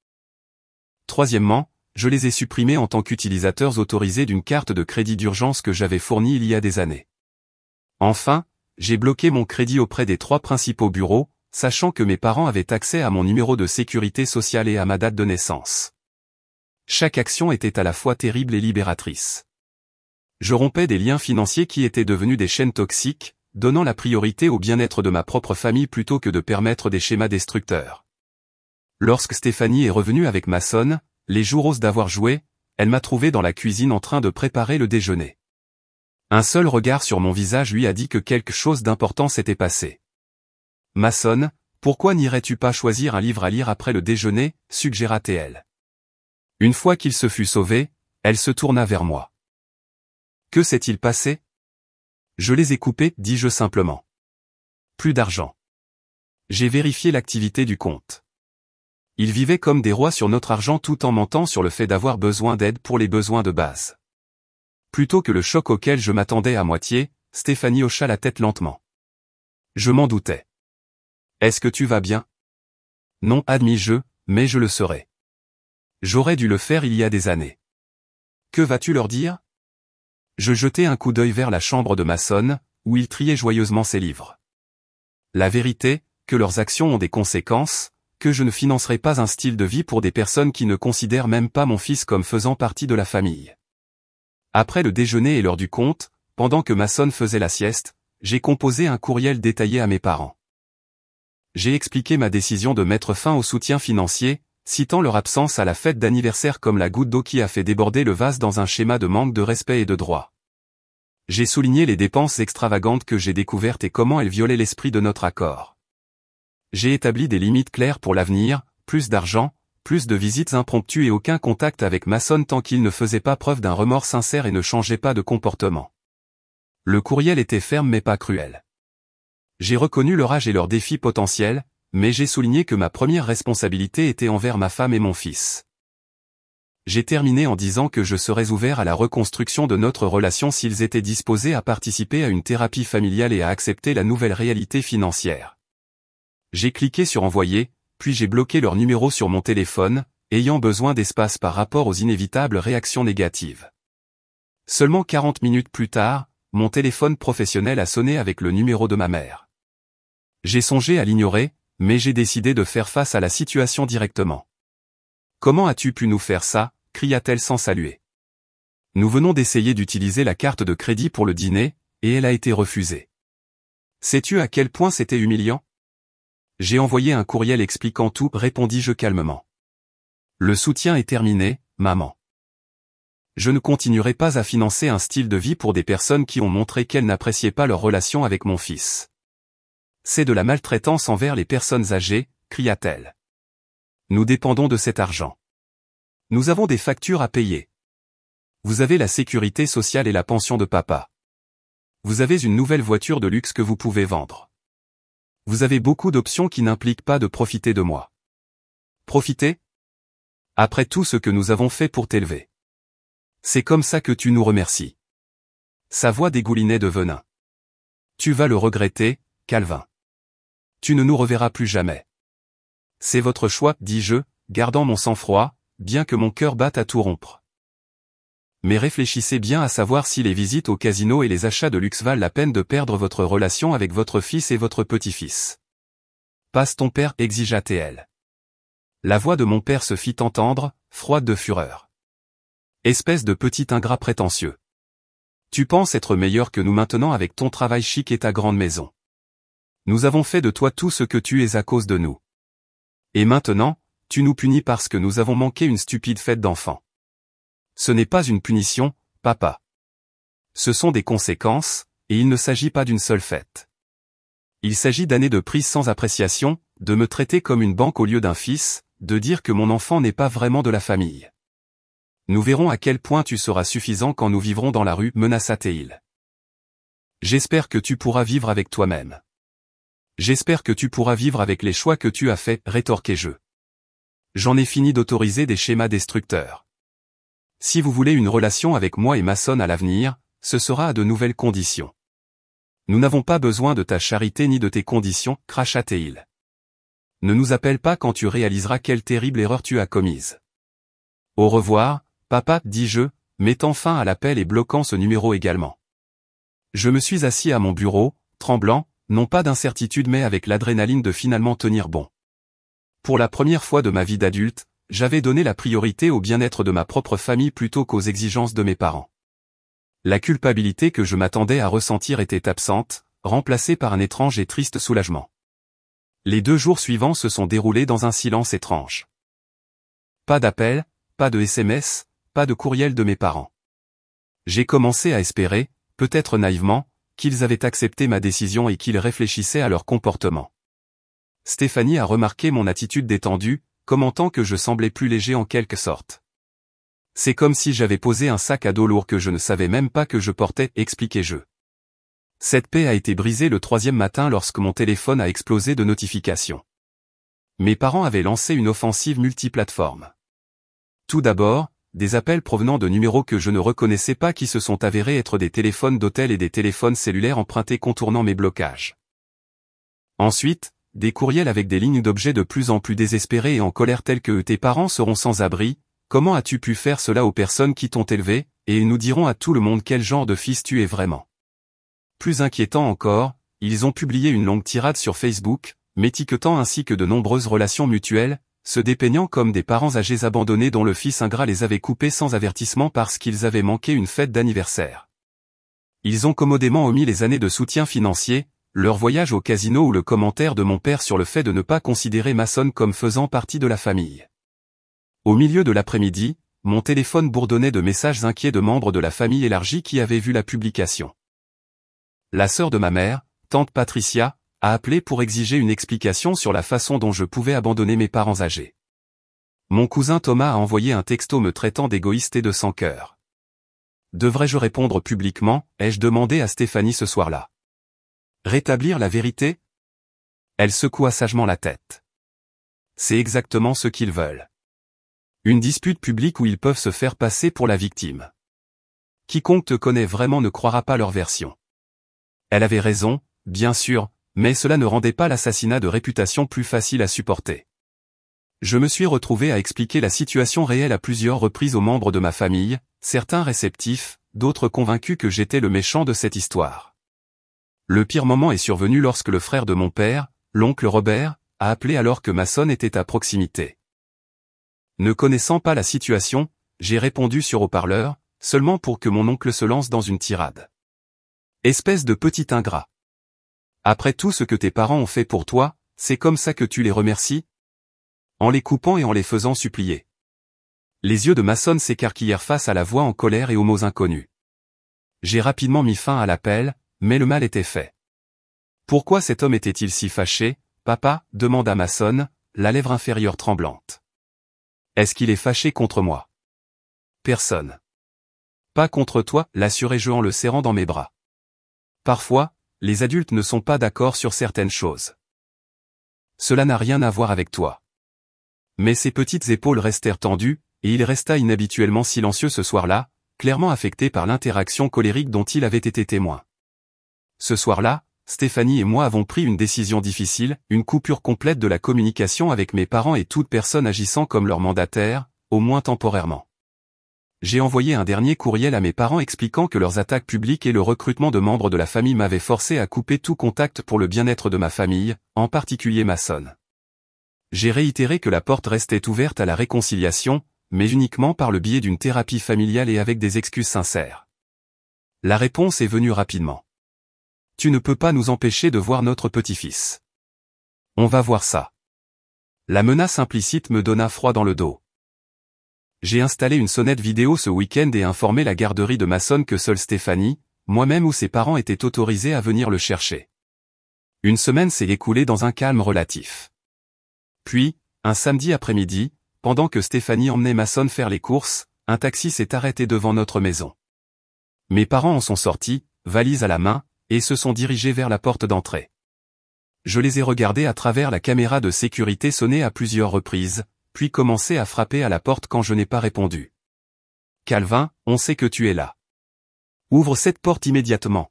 Troisièmement, je les ai supprimés en tant qu'utilisateurs autorisés d'une carte de crédit d'urgence que j'avais fournie il y a des années. Enfin, j'ai bloqué mon crédit auprès des 3 principaux bureaux, sachant que mes parents avaient accès à mon numéro de sécurité sociale et à ma date de naissance. Chaque action était à la fois terrible et libératrice. Je rompais des liens financiers qui étaient devenus des chaînes toxiques, donnant la priorité au bien-être de ma propre famille plutôt que de permettre des schémas destructeurs. Lorsque Stéphanie est revenue avec Mason, les jours osent d'avoir joué, elle m'a trouvé dans la cuisine en train de préparer le déjeuner. Un seul regard sur mon visage lui a dit que quelque chose d'important s'était passé. « Mason, pourquoi n'irais-tu pas choisir un livre à lire après le déjeuner » suggéra-t-elle. Une fois qu'il se fut sauvé, elle se tourna vers moi. « Que s'est-il passé ?» Je les ai coupés, dis-je simplement. Plus d'argent. J'ai vérifié l'activité du compte. Ils vivaient comme des rois sur notre argent tout en mentant sur le fait d'avoir besoin d'aide pour les besoins de base. Plutôt que le choc auquel je m'attendais à moitié, Stéphanie hocha la tête lentement. Je m'en doutais. Est-ce que tu vas bien? Non, admis-je, mais je le serai. J'aurais dû le faire il y a des années. Que vas-tu leur dire? Je jetai un coup d'œil vers la chambre de Mason, où il triait joyeusement ses livres. La vérité, que leurs actions ont des conséquences, que je ne financerai pas un style de vie pour des personnes qui ne considèrent même pas mon fils comme faisant partie de la famille. Après le déjeuner et l'heure du compte, pendant que Mason faisait la sieste, j'ai composé un courriel détaillé à mes parents. J'ai expliqué ma décision de mettre fin au soutien financier, citant leur absence à la fête d'anniversaire comme la goutte d'eau qui a fait déborder le vase dans un schéma de manque de respect et de droit. J'ai souligné les dépenses extravagantes que j'ai découvertes et comment elles violaient l'esprit de notre accord. J'ai établi des limites claires pour l'avenir, plus d'argent, plus de visites impromptues et aucun contact avec Mason tant qu'il ne faisait pas preuve d'un remords sincère et ne changeait pas de comportement. Le courriel était ferme mais pas cruel. J'ai reconnu leur âge et leurs défis potentiels, mais j'ai souligné que ma première responsabilité était envers ma femme et mon fils. J'ai terminé en disant que je serais ouvert à la reconstruction de notre relation s'ils étaient disposés à participer à une thérapie familiale et à accepter la nouvelle réalité financière. J'ai cliqué sur envoyer, puis j'ai bloqué leur numéro sur mon téléphone, ayant besoin d'espace par rapport aux inévitables réactions négatives. Seulement 40 minutes plus tard, mon téléphone professionnel a sonné avec le numéro de ma mère. J'ai songé à l'ignorer, mais j'ai décidé de faire face à la situation directement. « Comment as-tu pu nous faire ça ?» cria-t-elle sans saluer. « Nous venons d'essayer d'utiliser la carte de crédit pour le dîner, et elle a été refusée. Sais-tu à quel point c'était humiliant ? J'ai envoyé un courriel expliquant tout, répondis-je calmement. Le soutien est terminé, maman. Je ne continuerai pas à financer un style de vie pour des personnes qui ont montré qu'elles n'appréciaient pas leur relation avec mon fils. C'est de la maltraitance envers les personnes âgées, cria-t-elle. Nous dépendons de cet argent. Nous avons des factures à payer. Vous avez la sécurité sociale et la pension de papa. Vous avez une nouvelle voiture de luxe que vous pouvez vendre. Vous avez beaucoup d'options qui n'impliquent pas de profiter de moi. Profiter? Après tout ce que nous avons fait pour t'élever. C'est comme ça que tu nous remercies. Sa voix dégoulinait de venin. Tu vas le regretter, Calvin. Tu ne nous reverras plus jamais. C'est votre choix, dis-je, gardant mon sang-froid, bien que mon cœur batte à tout rompre. Mais réfléchissez bien à savoir si les visites au casino et les achats de luxe valent la peine de perdre votre relation avec votre fils et votre petit-fils. Passe ton père, exigea-t-elle. La voix de mon père se fit entendre, froide de fureur. Espèce de petit ingrat prétentieux. Tu penses être meilleur que nous maintenant avec ton travail chic et ta grande maison. Nous avons fait de toi tout ce que tu es à cause de nous. Et maintenant, tu nous punis parce que nous avons manqué une stupide fête d'enfants. Ce n'est pas une punition, papa. Ce sont des conséquences, et il ne s'agit pas d'une seule fête. Il s'agit d'années de prise sans appréciation, de me traiter comme une banque au lieu d'un fils, de dire que mon enfant n'est pas vraiment de la famille. Nous verrons à quel point tu seras suffisant quand nous vivrons dans la rue, menaça Théil. J'espère que tu pourras vivre avec toi-même. J'espère que tu pourras vivre avec les choix que tu as faits, rétorquai-je. J'en ai fini d'autoriser des schémas destructeurs. Si vous voulez une relation avec moi et Mason à l'avenir, ce sera à de nouvelles conditions. Nous n'avons pas besoin de ta charité ni de tes conditions, cracha Théil. Ne nous appelle pas quand tu réaliseras quelle terrible erreur tu as commise. Au revoir, papa, dis-je, mettant fin à l'appel et bloquant ce numéro également. Je me suis assis à mon bureau, tremblant, non pas d'incertitude mais avec l'adrénaline de finalement tenir bon. Pour la première fois de ma vie d'adulte, j'avais donné la priorité au bien-être de ma propre famille plutôt qu'aux exigences de mes parents. La culpabilité que je m'attendais à ressentir était absente, remplacée par un étrange et triste soulagement. Les 2 jours suivants se sont déroulés dans un silence étrange. Pas d'appel, pas de SMS, pas de courriel de mes parents. J'ai commencé à espérer, peut-être naïvement, qu'ils avaient accepté ma décision et qu'ils réfléchissaient à leur comportement. Stéphanie a remarqué mon attitude détendue, commentant que je semblais plus léger en quelque sorte. C'est comme si j'avais posé un sac à dos lourd que je ne savais même pas que je portais, expliquai-je. Cette paix a été brisée le 3e matin lorsque mon téléphone a explosé de notifications. Mes parents avaient lancé une offensive multiplateforme. Tout d'abord, des appels provenant de numéros que je ne reconnaissais pas qui se sont avérés être des téléphones d'hôtel et des téléphones cellulaires empruntés contournant mes blocages. Ensuite, des courriels avec des lignes d'objets de plus en plus désespérés et en colère tels que tes parents seront sans abri. Comment as-tu pu faire cela aux personnes qui t'ont élevé, et ils nous diront à tout le monde quel genre de fils tu es vraiment. Plus inquiétant encore, ils ont publié une longue tirade sur Facebook, m'étiquetant ainsi que de nombreuses relations mutuelles, se dépeignant comme des parents âgés abandonnés dont le fils ingrat les avait coupés sans avertissement parce qu'ils avaient manqué une fête d'anniversaire. Ils ont commodément omis les années de soutien financier, leur voyage au casino ou le commentaire de mon père sur le fait de ne pas considérer Mason comme faisant partie de la famille. Au milieu de l'après-midi, mon téléphone bourdonnait de messages inquiets de membres de la famille élargie qui avaient vu la publication. La sœur de ma mère, tante Patricia, a appelé pour exiger une explication sur la façon dont je pouvais abandonner mes parents âgés. Mon cousin Thomas a envoyé un texto me traitant d'égoïste et de sans cœur. Devrais-je répondre publiquement, ai-je demandé à Stéphanie ce soir-là. Rétablir la vérité? Elle secoua sagement la tête. C'est exactement ce qu'ils veulent. Une dispute publique où ils peuvent se faire passer pour la victime. Quiconque te connaît vraiment ne croira pas leur version. Elle avait raison, bien sûr, mais cela ne rendait pas l'assassinat de réputation plus facile à supporter. Je me suis retrouvé à expliquer la situation réelle à plusieurs reprises aux membres de ma famille, certains réceptifs, d'autres convaincus que j'étais le méchant de cette histoire. Le pire moment est survenu lorsque le frère de mon père, l'oncle Robert, a appelé alors que Mason était à proximité. Ne connaissant pas la situation, j'ai répondu sur haut-parleur, seulement pour que mon oncle se lance dans une tirade. Espèce de petit ingrat. Après tout ce que tes parents ont fait pour toi, c'est comme ça que tu les remercies? En les coupant et en les faisant supplier. Les yeux de Mason s'écarquillèrent face à la voix en colère et aux mots inconnus. J'ai rapidement mis fin à l'appel, mais le mal était fait. Pourquoi cet homme était-il si fâché, papa? Demanda Mason, la lèvre inférieure tremblante. Est-ce qu'il est fâché contre moi? Personne. Pas contre toi, l'assurai-je en le serrant dans mes bras. Parfois, les adultes ne sont pas d'accord sur certaines choses. Cela n'a rien à voir avec toi. Mais ses petites épaules restèrent tendues, et il resta inhabituellement silencieux ce soir-là, clairement affecté par l'interaction colérique dont il avait été témoin. Ce soir-là, Stéphanie et moi avons pris une décision difficile, une coupure complète de la communication avec mes parents et toute personne agissant comme leur mandataire, au moins temporairement. J'ai envoyé un dernier courriel à mes parents expliquant que leurs attaques publiques et le recrutement de membres de la famille m'avaient forcé à couper tout contact pour le bien-être de ma famille, en particulier Mason. J'ai réitéré que la porte restait ouverte à la réconciliation, mais uniquement par le biais d'une thérapie familiale et avec des excuses sincères. La réponse est venue rapidement. Tu ne peux pas nous empêcher de voir notre petit-fils. On va voir ça. La menace implicite me donna froid dans le dos. J'ai installé une sonnette vidéo ce week-end et informé la garderie de Mason que seule Stéphanie, moi-même ou ses parents étaient autorisés à venir le chercher. Une semaine s'est écoulée dans un calme relatif. Puis, un samedi après-midi, pendant que Stéphanie emmenait Mason faire les courses, un taxi s'est arrêté devant notre maison. Mes parents en sont sortis, valise à la main, et se sont dirigés vers la porte d'entrée. Je les ai regardés à travers la caméra de sécurité sonner à plusieurs reprises, puis commencer à frapper à la porte quand je n'ai pas répondu. Calvin, on sait que tu es là. Ouvre cette porte immédiatement.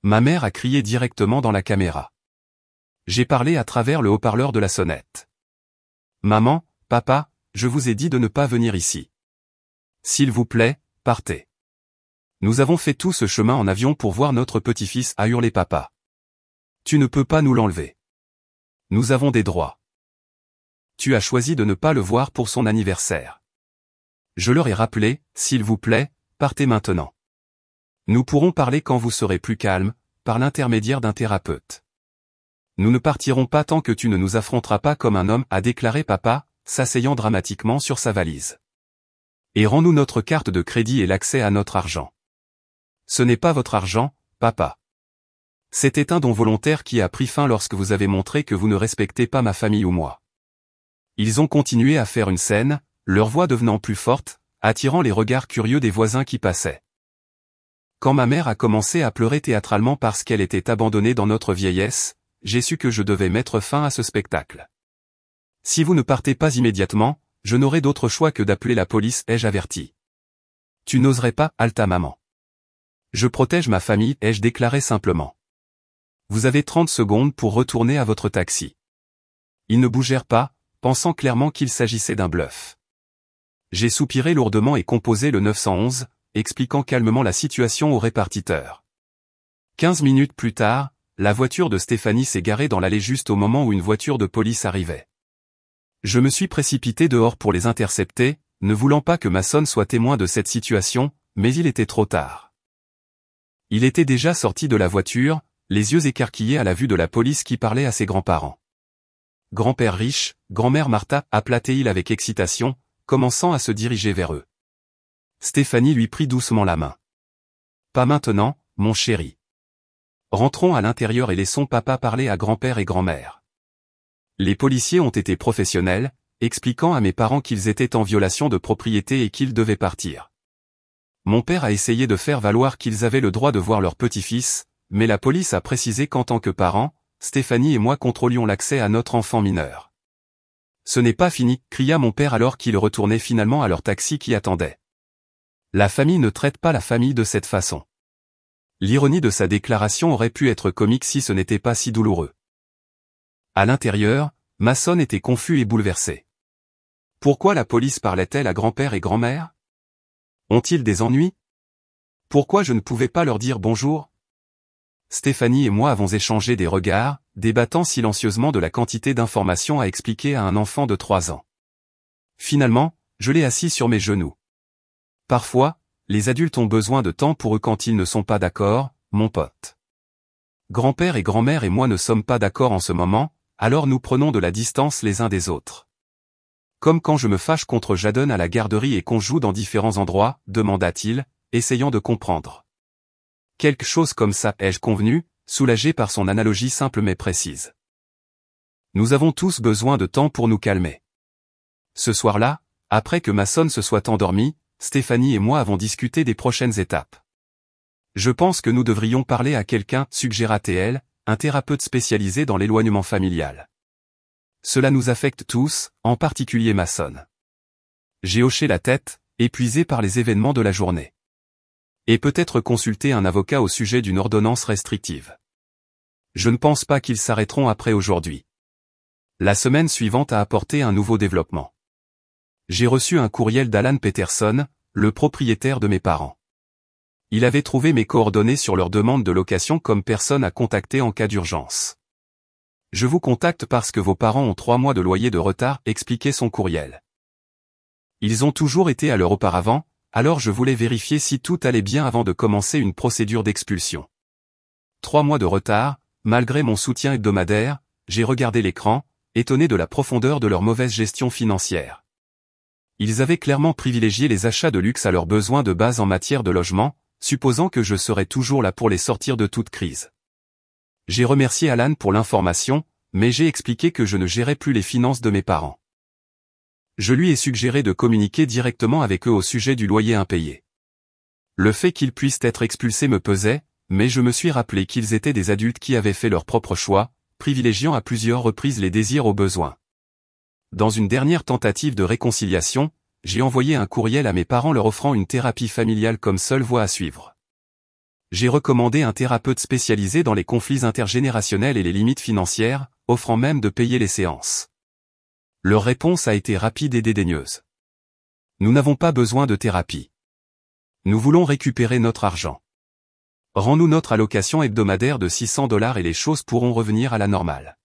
Ma mère a crié directement dans la caméra. J'ai parlé à travers le haut-parleur de la sonnette. Maman, papa, je vous ai dit de ne pas venir ici. S'il vous plaît, partez. Nous avons fait tout ce chemin en avion pour voir notre petit-fils, a hurlé papa. Tu ne peux pas nous l'enlever. Nous avons des droits. Tu as choisi de ne pas le voir pour son anniversaire. Je leur ai rappelé, s'il vous plaît, partez maintenant. Nous pourrons parler quand vous serez plus calme, par l'intermédiaire d'un thérapeute. Nous ne partirons pas tant que tu ne nous affronteras pas comme un homme, a déclaré papa, s'asseyant dramatiquement sur sa valise. Et rends-nous notre carte de crédit et l'accès à notre argent. Ce n'est pas votre argent, papa. C'était un don volontaire qui a pris fin lorsque vous avez montré que vous ne respectez pas ma famille ou moi. Ils ont continué à faire une scène, leur voix devenant plus forte, attirant les regards curieux des voisins qui passaient. Quand ma mère a commencé à pleurer théâtralement parce qu'elle était abandonnée dans notre vieillesse, j'ai su que je devais mettre fin à ce spectacle. Si vous ne partez pas immédiatement, je n'aurai d'autre choix que d'appeler la police, ai-je averti. Tu n'oserais pas, haleta maman. Je protège ma famille, ai-je déclaré simplement. Vous avez 30 secondes pour retourner à votre taxi. Ils ne bougèrent pas, pensant clairement qu'il s'agissait d'un bluff. J'ai soupiré lourdement et composé le 911, expliquant calmement la situation au répartiteur. 15 minutes plus tard, la voiture de Stéphanie s'est garée dans l'allée juste au moment où une voiture de police arrivait. Je me suis précipité dehors pour les intercepter, ne voulant pas que Mason soit témoin de cette situation, mais il était trop tard. Il était déjà sorti de la voiture, les yeux écarquillés à la vue de la police qui parlait à ses grands-parents. Grand-père Rich, grand-mère Martha, appelait-il avec excitation, commençant à se diriger vers eux. Stéphanie lui prit doucement la main. Pas maintenant, mon chéri. Rentrons à l'intérieur et laissons papa parler à grand-père et grand-mère. Les policiers ont été professionnels, expliquant à mes parents qu'ils étaient en violation de propriété et qu'ils devaient partir. Mon père a essayé de faire valoir qu'ils avaient le droit de voir leur petit-fils, mais la police a précisé qu'en tant que parents, Stéphanie et moi contrôlions l'accès à notre enfant mineur. Ce n'est pas fini, cria mon père alors qu'ils retournaient finalement à leur taxi qui attendait. La famille ne traite pas la famille de cette façon. L'ironie de sa déclaration aurait pu être comique si ce n'était pas si douloureux. À l'intérieur, Mason était confus et bouleversé. Pourquoi la police parlait-elle à grand-père et grand-mère? Ont-ils des ennuis? Pourquoi je ne pouvais pas leur dire bonjour? Stéphanie et moi avons échangé des regards, débattant silencieusement de la quantité d'informations à expliquer à un enfant de 3 ans. Finalement, je l'ai assis sur mes genoux. Parfois, les adultes ont besoin de temps pour eux quand ils ne sont pas d'accord, mon pote. Grand-père et grand-mère et moi ne sommes pas d'accord en ce moment, alors nous prenons de la distance les uns des autres. Comme quand je me fâche contre Jadon à la garderie et qu'on joue dans différents endroits, demanda-t-il, essayant de comprendre. Quelque chose comme ça, ai-je convenu, soulagé par son analogie simple mais précise. Nous avons tous besoin de temps pour nous calmer. Ce soir-là, après que Mason se soit endormi, Stéphanie et moi avons discuté des prochaines étapes. Je pense que nous devrions parler à quelqu'un, suggéra-t-elle, un thérapeute spécialisé dans l'éloignement familial. Cela nous affecte tous, en particulier Mason. J'ai hoché la tête, épuisé par les événements de la journée. Et peut-être consulter un avocat au sujet d'une ordonnance restrictive. Je ne pense pas qu'ils s'arrêteront après aujourd'hui. La semaine suivante a apporté un nouveau développement. J'ai reçu un courriel d'Alan Peterson, le propriétaire de mes parents. Il avait trouvé mes coordonnées sur leur demande de location comme personne à contacter en cas d'urgence. Je vous contacte parce que vos parents ont 3 mois de loyer de retard, expliquait son courriel. Ils ont toujours été à l'heure auparavant, alors je voulais vérifier si tout allait bien avant de commencer une procédure d'expulsion. 3 mois de retard, malgré mon soutien hebdomadaire, j'ai regardé l'écran, étonné de la profondeur de leur mauvaise gestion financière. Ils avaient clairement privilégié les achats de luxe à leurs besoins de base en matière de logement, supposant que je serais toujours là pour les sortir de toute crise. J'ai remercié Alan pour l'information, mais j'ai expliqué que je ne gérais plus les finances de mes parents. Je lui ai suggéré de communiquer directement avec eux au sujet du loyer impayé. Le fait qu'ils puissent être expulsés me pesait, mais je me suis rappelé qu'ils étaient des adultes qui avaient fait leur propre choix, privilégiant à plusieurs reprises les désirs aux besoins. Dans une dernière tentative de réconciliation, j'ai envoyé un courriel à mes parents leur offrant une thérapie familiale comme seule voie à suivre. J'ai recommandé un thérapeute spécialisé dans les conflits intergénérationnels et les limites financières, offrant même de payer les séances. Leur réponse a été rapide et dédaigneuse. Nous n'avons pas besoin de thérapie. Nous voulons récupérer notre argent. Rends-nous notre allocation hebdomadaire de $600 et les choses pourront revenir à la normale.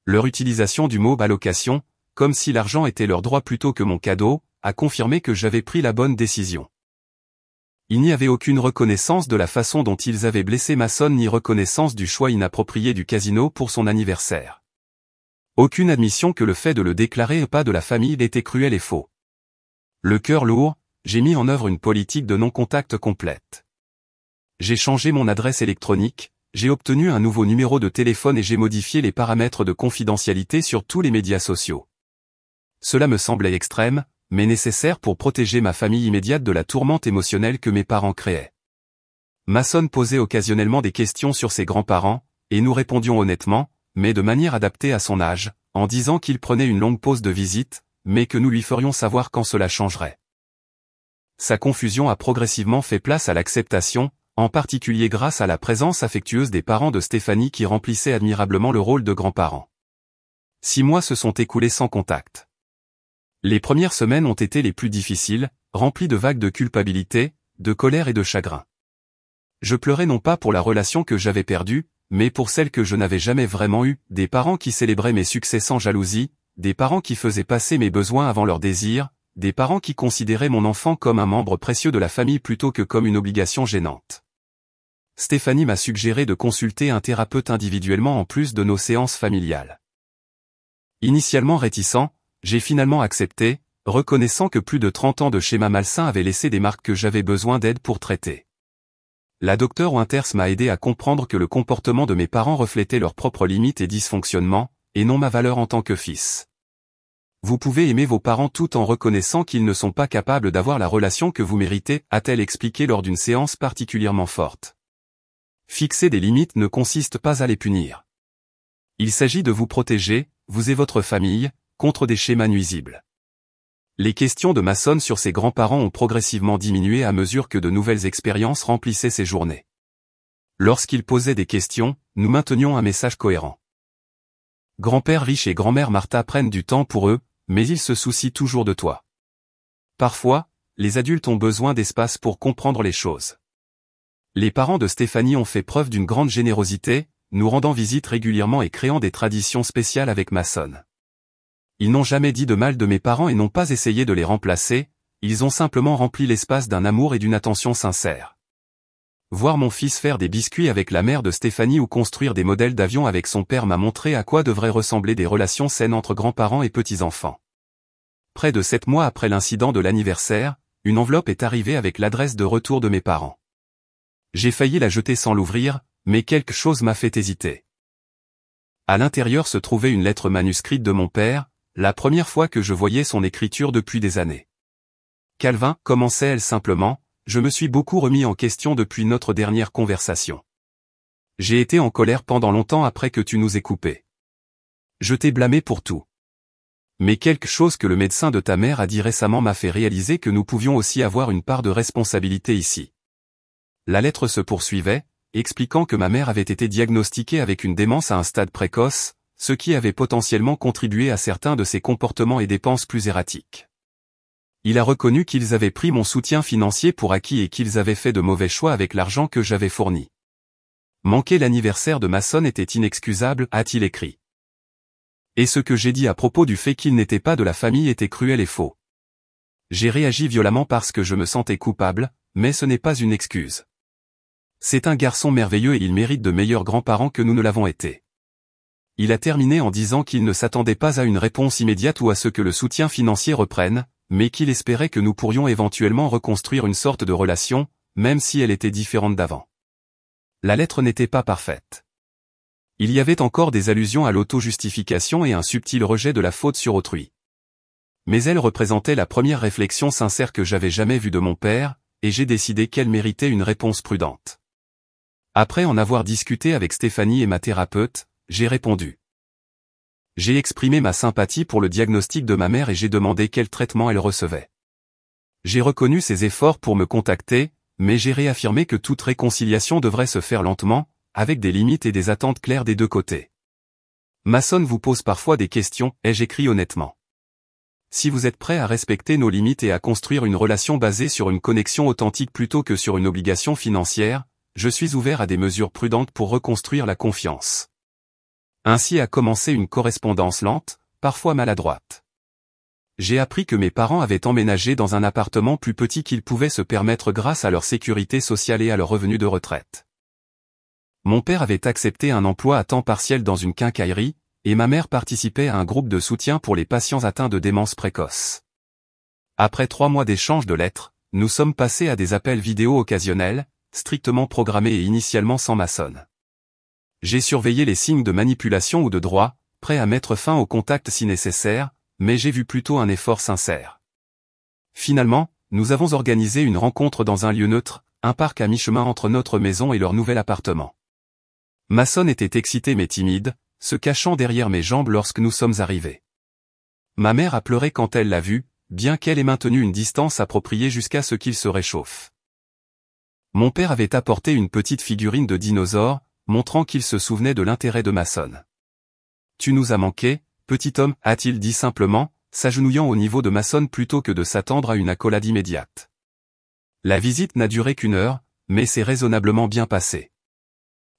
Leur utilisation du mot allocation, comme si l'argent était leur droit plutôt que mon cadeau, a confirmé que j'avais pris la bonne décision. Il n'y avait aucune reconnaissance de la façon dont ils avaient blessé Mason ni reconnaissance du choix inapproprié du casino pour son anniversaire. Aucune admission que le fait de le déclarer pas de la famille était cruel et faux. Le cœur lourd, j'ai mis en œuvre une politique de non-contact complète. J'ai changé mon adresse électronique, j'ai obtenu un nouveau numéro de téléphone et j'ai modifié les paramètres de confidentialité sur tous les médias sociaux. Cela me semblait extrême, mais nécessaire pour protéger ma famille immédiate de la tourmente émotionnelle que mes parents créaient. Mason posait occasionnellement des questions sur ses grands-parents, et nous répondions honnêtement, mais de manière adaptée à son âge, en disant qu'il prenait une longue pause de visite, mais que nous lui ferions savoir quand cela changerait. Sa confusion a progressivement fait place à l'acceptation, en particulier grâce à la présence affectueuse des parents de Stéphanie qui remplissaient admirablement le rôle de grands-parents. 6 mois se sont écoulés sans contact. Les premières semaines ont été les plus difficiles, remplies de vagues de culpabilité, de colère et de chagrin. Je pleurais non pas pour la relation que j'avais perdue, mais pour celle que je n'avais jamais vraiment eue, des parents qui célébraient mes succès sans jalousie, des parents qui faisaient passer mes besoins avant leurs désirs, des parents qui considéraient mon enfant comme un membre précieux de la famille plutôt que comme une obligation gênante. Stéphanie m'a suggéré de consulter un thérapeute individuellement en plus de nos séances familiales. Initialement réticent, j'ai finalement accepté, reconnaissant que plus de 30 ans de schéma malsain avaient laissé des marques que j'avais besoin d'aide pour traiter. La docteure Winters m'a aidé à comprendre que le comportement de mes parents reflétait leurs propres limites et dysfonctionnements, et non ma valeur en tant que fils. Vous pouvez aimer vos parents tout en reconnaissant qu'ils ne sont pas capables d'avoir la relation que vous méritez, a-t-elle expliqué lors d'une séance particulièrement forte. Fixer des limites ne consiste pas à les punir. Il s'agit de vous protéger, vous et votre famille, contre des schémas nuisibles. Les questions de Mason sur ses grands-parents ont progressivement diminué à mesure que de nouvelles expériences remplissaient ses journées. Lorsqu'il posait des questions, nous maintenions un message cohérent. Grand-père riche et grand-mère Martha prennent du temps pour eux, mais ils se soucient toujours de toi. Parfois, les adultes ont besoin d'espace pour comprendre les choses. Les parents de Stéphanie ont fait preuve d'une grande générosité, nous rendant visite régulièrement et créant des traditions spéciales avec Mason. Ils n'ont jamais dit de mal de mes parents et n'ont pas essayé de les remplacer, ils ont simplement rempli l'espace d'un amour et d'une attention sincère. Voir mon fils faire des biscuits avec la mère de Stéphanie ou construire des modèles d'avions avec son père m'a montré à quoi devraient ressembler des relations saines entre grands-parents et petits-enfants. Près de 7 mois après l'incident de l'anniversaire, une enveloppe est arrivée avec l'adresse de retour de mes parents. J'ai failli la jeter sans l'ouvrir, mais quelque chose m'a fait hésiter. À l'intérieur se trouvait une lettre manuscrite de mon père, la première fois que je voyais son écriture depuis des années. Calvin, commençait-elle simplement, je me suis beaucoup remis en question depuis notre dernière conversation. J'ai été en colère pendant longtemps après que tu nous aies coupés. Je t'ai blâmé pour tout. Mais quelque chose que le médecin de ta mère a dit récemment m'a fait réaliser que nous pouvions aussi avoir une part de responsabilité ici. La lettre se poursuivait, expliquant que ma mère avait été diagnostiquée avec une démence à un stade précoce, ce qui avait potentiellement contribué à certains de ses comportements et dépenses plus erratiques. Il a reconnu qu'ils avaient pris mon soutien financier pour acquis et qu'ils avaient fait de mauvais choix avec l'argent que j'avais fourni. Manquer l'anniversaire de Mason était inexcusable, a-t-il écrit. Et ce que j'ai dit à propos du fait qu'il n'était pas de la famille était cruel et faux. J'ai réagi violemment parce que je me sentais coupable, mais ce n'est pas une excuse. C'est un garçon merveilleux et il mérite de meilleurs grands-parents que nous ne l'avons été. Il a terminé en disant qu'il ne s'attendait pas à une réponse immédiate ou à ce que le soutien financier reprenne, mais qu'il espérait que nous pourrions éventuellement reconstruire une sorte de relation, même si elle était différente d'avant. La lettre n'était pas parfaite. Il y avait encore des allusions à l'auto-justification et un subtil rejet de la faute sur autrui. Mais elle représentait la première réflexion sincère que j'avais jamais vue de mon père, et j'ai décidé qu'elle méritait une réponse prudente. Après en avoir discuté avec Stéphanie et ma thérapeute, j'ai répondu. J'ai exprimé ma sympathie pour le diagnostic de ma mère et j'ai demandé quel traitement elle recevait. J'ai reconnu ses efforts pour me contacter, mais j'ai réaffirmé que toute réconciliation devrait se faire lentement, avec des limites et des attentes claires des deux côtés. Masson vous pose parfois des questions, ai-je écrit honnêtement. Si vous êtes prêt à respecter nos limites et à construire une relation basée sur une connexion authentique plutôt que sur une obligation financière, je suis ouvert à des mesures prudentes pour reconstruire la confiance. Ainsi a commencé une correspondance lente, parfois maladroite. J'ai appris que mes parents avaient emménagé dans un appartement plus petit qu'ils pouvaient se permettre grâce à leur sécurité sociale et à leur revenu de retraite. Mon père avait accepté un emploi à temps partiel dans une quincaillerie, et ma mère participait à un groupe de soutien pour les patients atteints de démence précoce. Après 3 mois d'échange de lettres, nous sommes passés à des appels vidéo occasionnels, strictement programmés et initialement sans Masson. J'ai surveillé les signes de manipulation ou de droit, prêt à mettre fin au contact si nécessaire, mais j'ai vu plutôt un effort sincère. Finalement, nous avons organisé une rencontre dans un lieu neutre, un parc à mi-chemin entre notre maison et leur nouvel appartement. Masson était excité mais timide, se cachant derrière mes jambes lorsque nous sommes arrivés. Ma mère a pleuré quand elle l'a vu, bien qu'elle ait maintenu une distance appropriée jusqu'à ce qu'il se réchauffe. Mon père avait apporté une petite figurine de dinosaure, montrant qu'il se souvenait de l'intérêt de Masson. « Tu nous as manqué, petit homme » a-t-il dit simplement, s'agenouillant au niveau de Masson plutôt que de s'attendre à une accolade immédiate. La visite n'a duré qu'1 heure, mais s'est raisonnablement bien passée.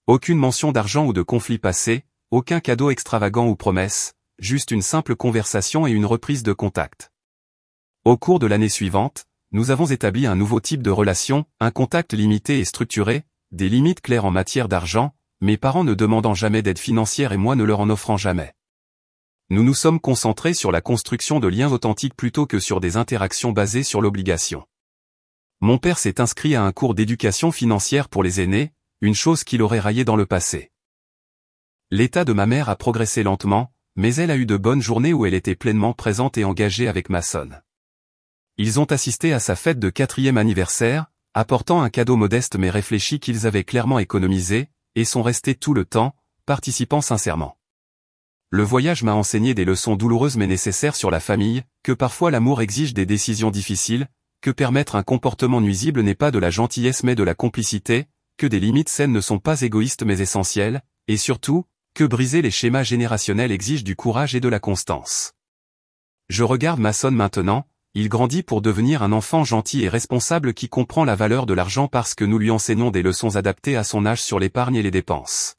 Aucune mention d'argent ou de conflit passé, aucun cadeau extravagant ou promesse, juste une simple conversation et une reprise de contact. Au cours de l'année suivante, nous avons établi un nouveau type de relation, un contact limité et structuré, des limites claires en matière d'argent, mes parents ne demandant jamais d'aide financière et moi ne leur en offrant jamais. Nous nous sommes concentrés sur la construction de liens authentiques plutôt que sur des interactions basées sur l'obligation. Mon père s'est inscrit à un cours d'éducation financière pour les aînés, une chose qu'il aurait raillé dans le passé. L'état de ma mère a progressé lentement, mais elle a eu de bonnes journées où elle était pleinement présente et engagée avec Masson. Ils ont assisté à sa fête de 4e anniversaire, apportant un cadeau modeste mais réfléchi qu'ils avaient clairement économisé, et sont restés tout le temps, participant sincèrement. Le voyage m'a enseigné des leçons douloureuses mais nécessaires sur la famille, que parfois l'amour exige des décisions difficiles, que permettre un comportement nuisible n'est pas de la gentillesse mais de la complicité, que des limites saines ne sont pas égoïstes mais essentielles, et surtout, que briser les schémas générationnels exige du courage et de la constance. Je regarde Masson maintenant, il grandit pour devenir un enfant gentil et responsable qui comprend la valeur de l'argent parce que nous lui enseignons des leçons adaptées à son âge sur l'épargne et les dépenses.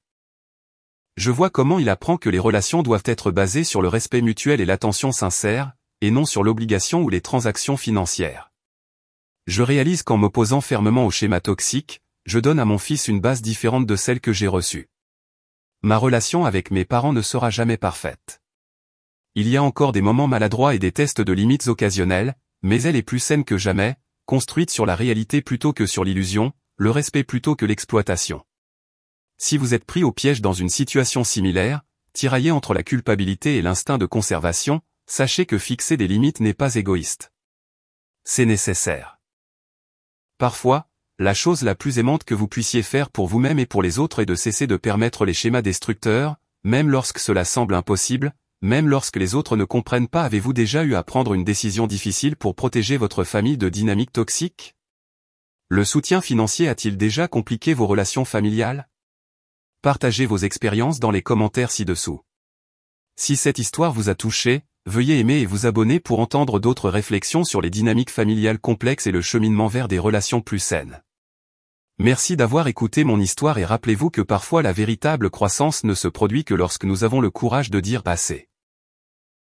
Je vois comment il apprend que les relations doivent être basées sur le respect mutuel et l'attention sincère, et non sur l'obligation ou les transactions financières. Je réalise qu'en m'opposant fermement au schéma toxique, je donne à mon fils une base différente de celle que j'ai reçue. Ma relation avec mes parents ne sera jamais parfaite. Il y a encore des moments maladroits et des tests de limites occasionnels, mais elle est plus saine que jamais, construite sur la réalité plutôt que sur l'illusion, le respect plutôt que l'exploitation. Si vous êtes pris au piège dans une situation similaire, tiraillé entre la culpabilité et l'instinct de conservation, sachez que fixer des limites n'est pas égoïste. C'est nécessaire. Parfois, la chose la plus aimante que vous puissiez faire pour vous-même et pour les autres est de cesser de permettre les schémas destructeurs, même lorsque cela semble impossible, même lorsque les autres ne comprennent pas. Avez-vous déjà eu à prendre une décision difficile pour protéger votre famille de dynamiques toxiques? Le soutien financier a-t-il déjà compliqué vos relations familiales? Partagez vos expériences dans les commentaires ci-dessous. Si cette histoire vous a touché, veuillez aimer et vous abonner pour entendre d'autres réflexions sur les dynamiques familiales complexes et le cheminement vers des relations plus saines. Merci d'avoir écouté mon histoire et rappelez-vous que parfois la véritable croissance ne se produit que lorsque nous avons le courage de dire assez.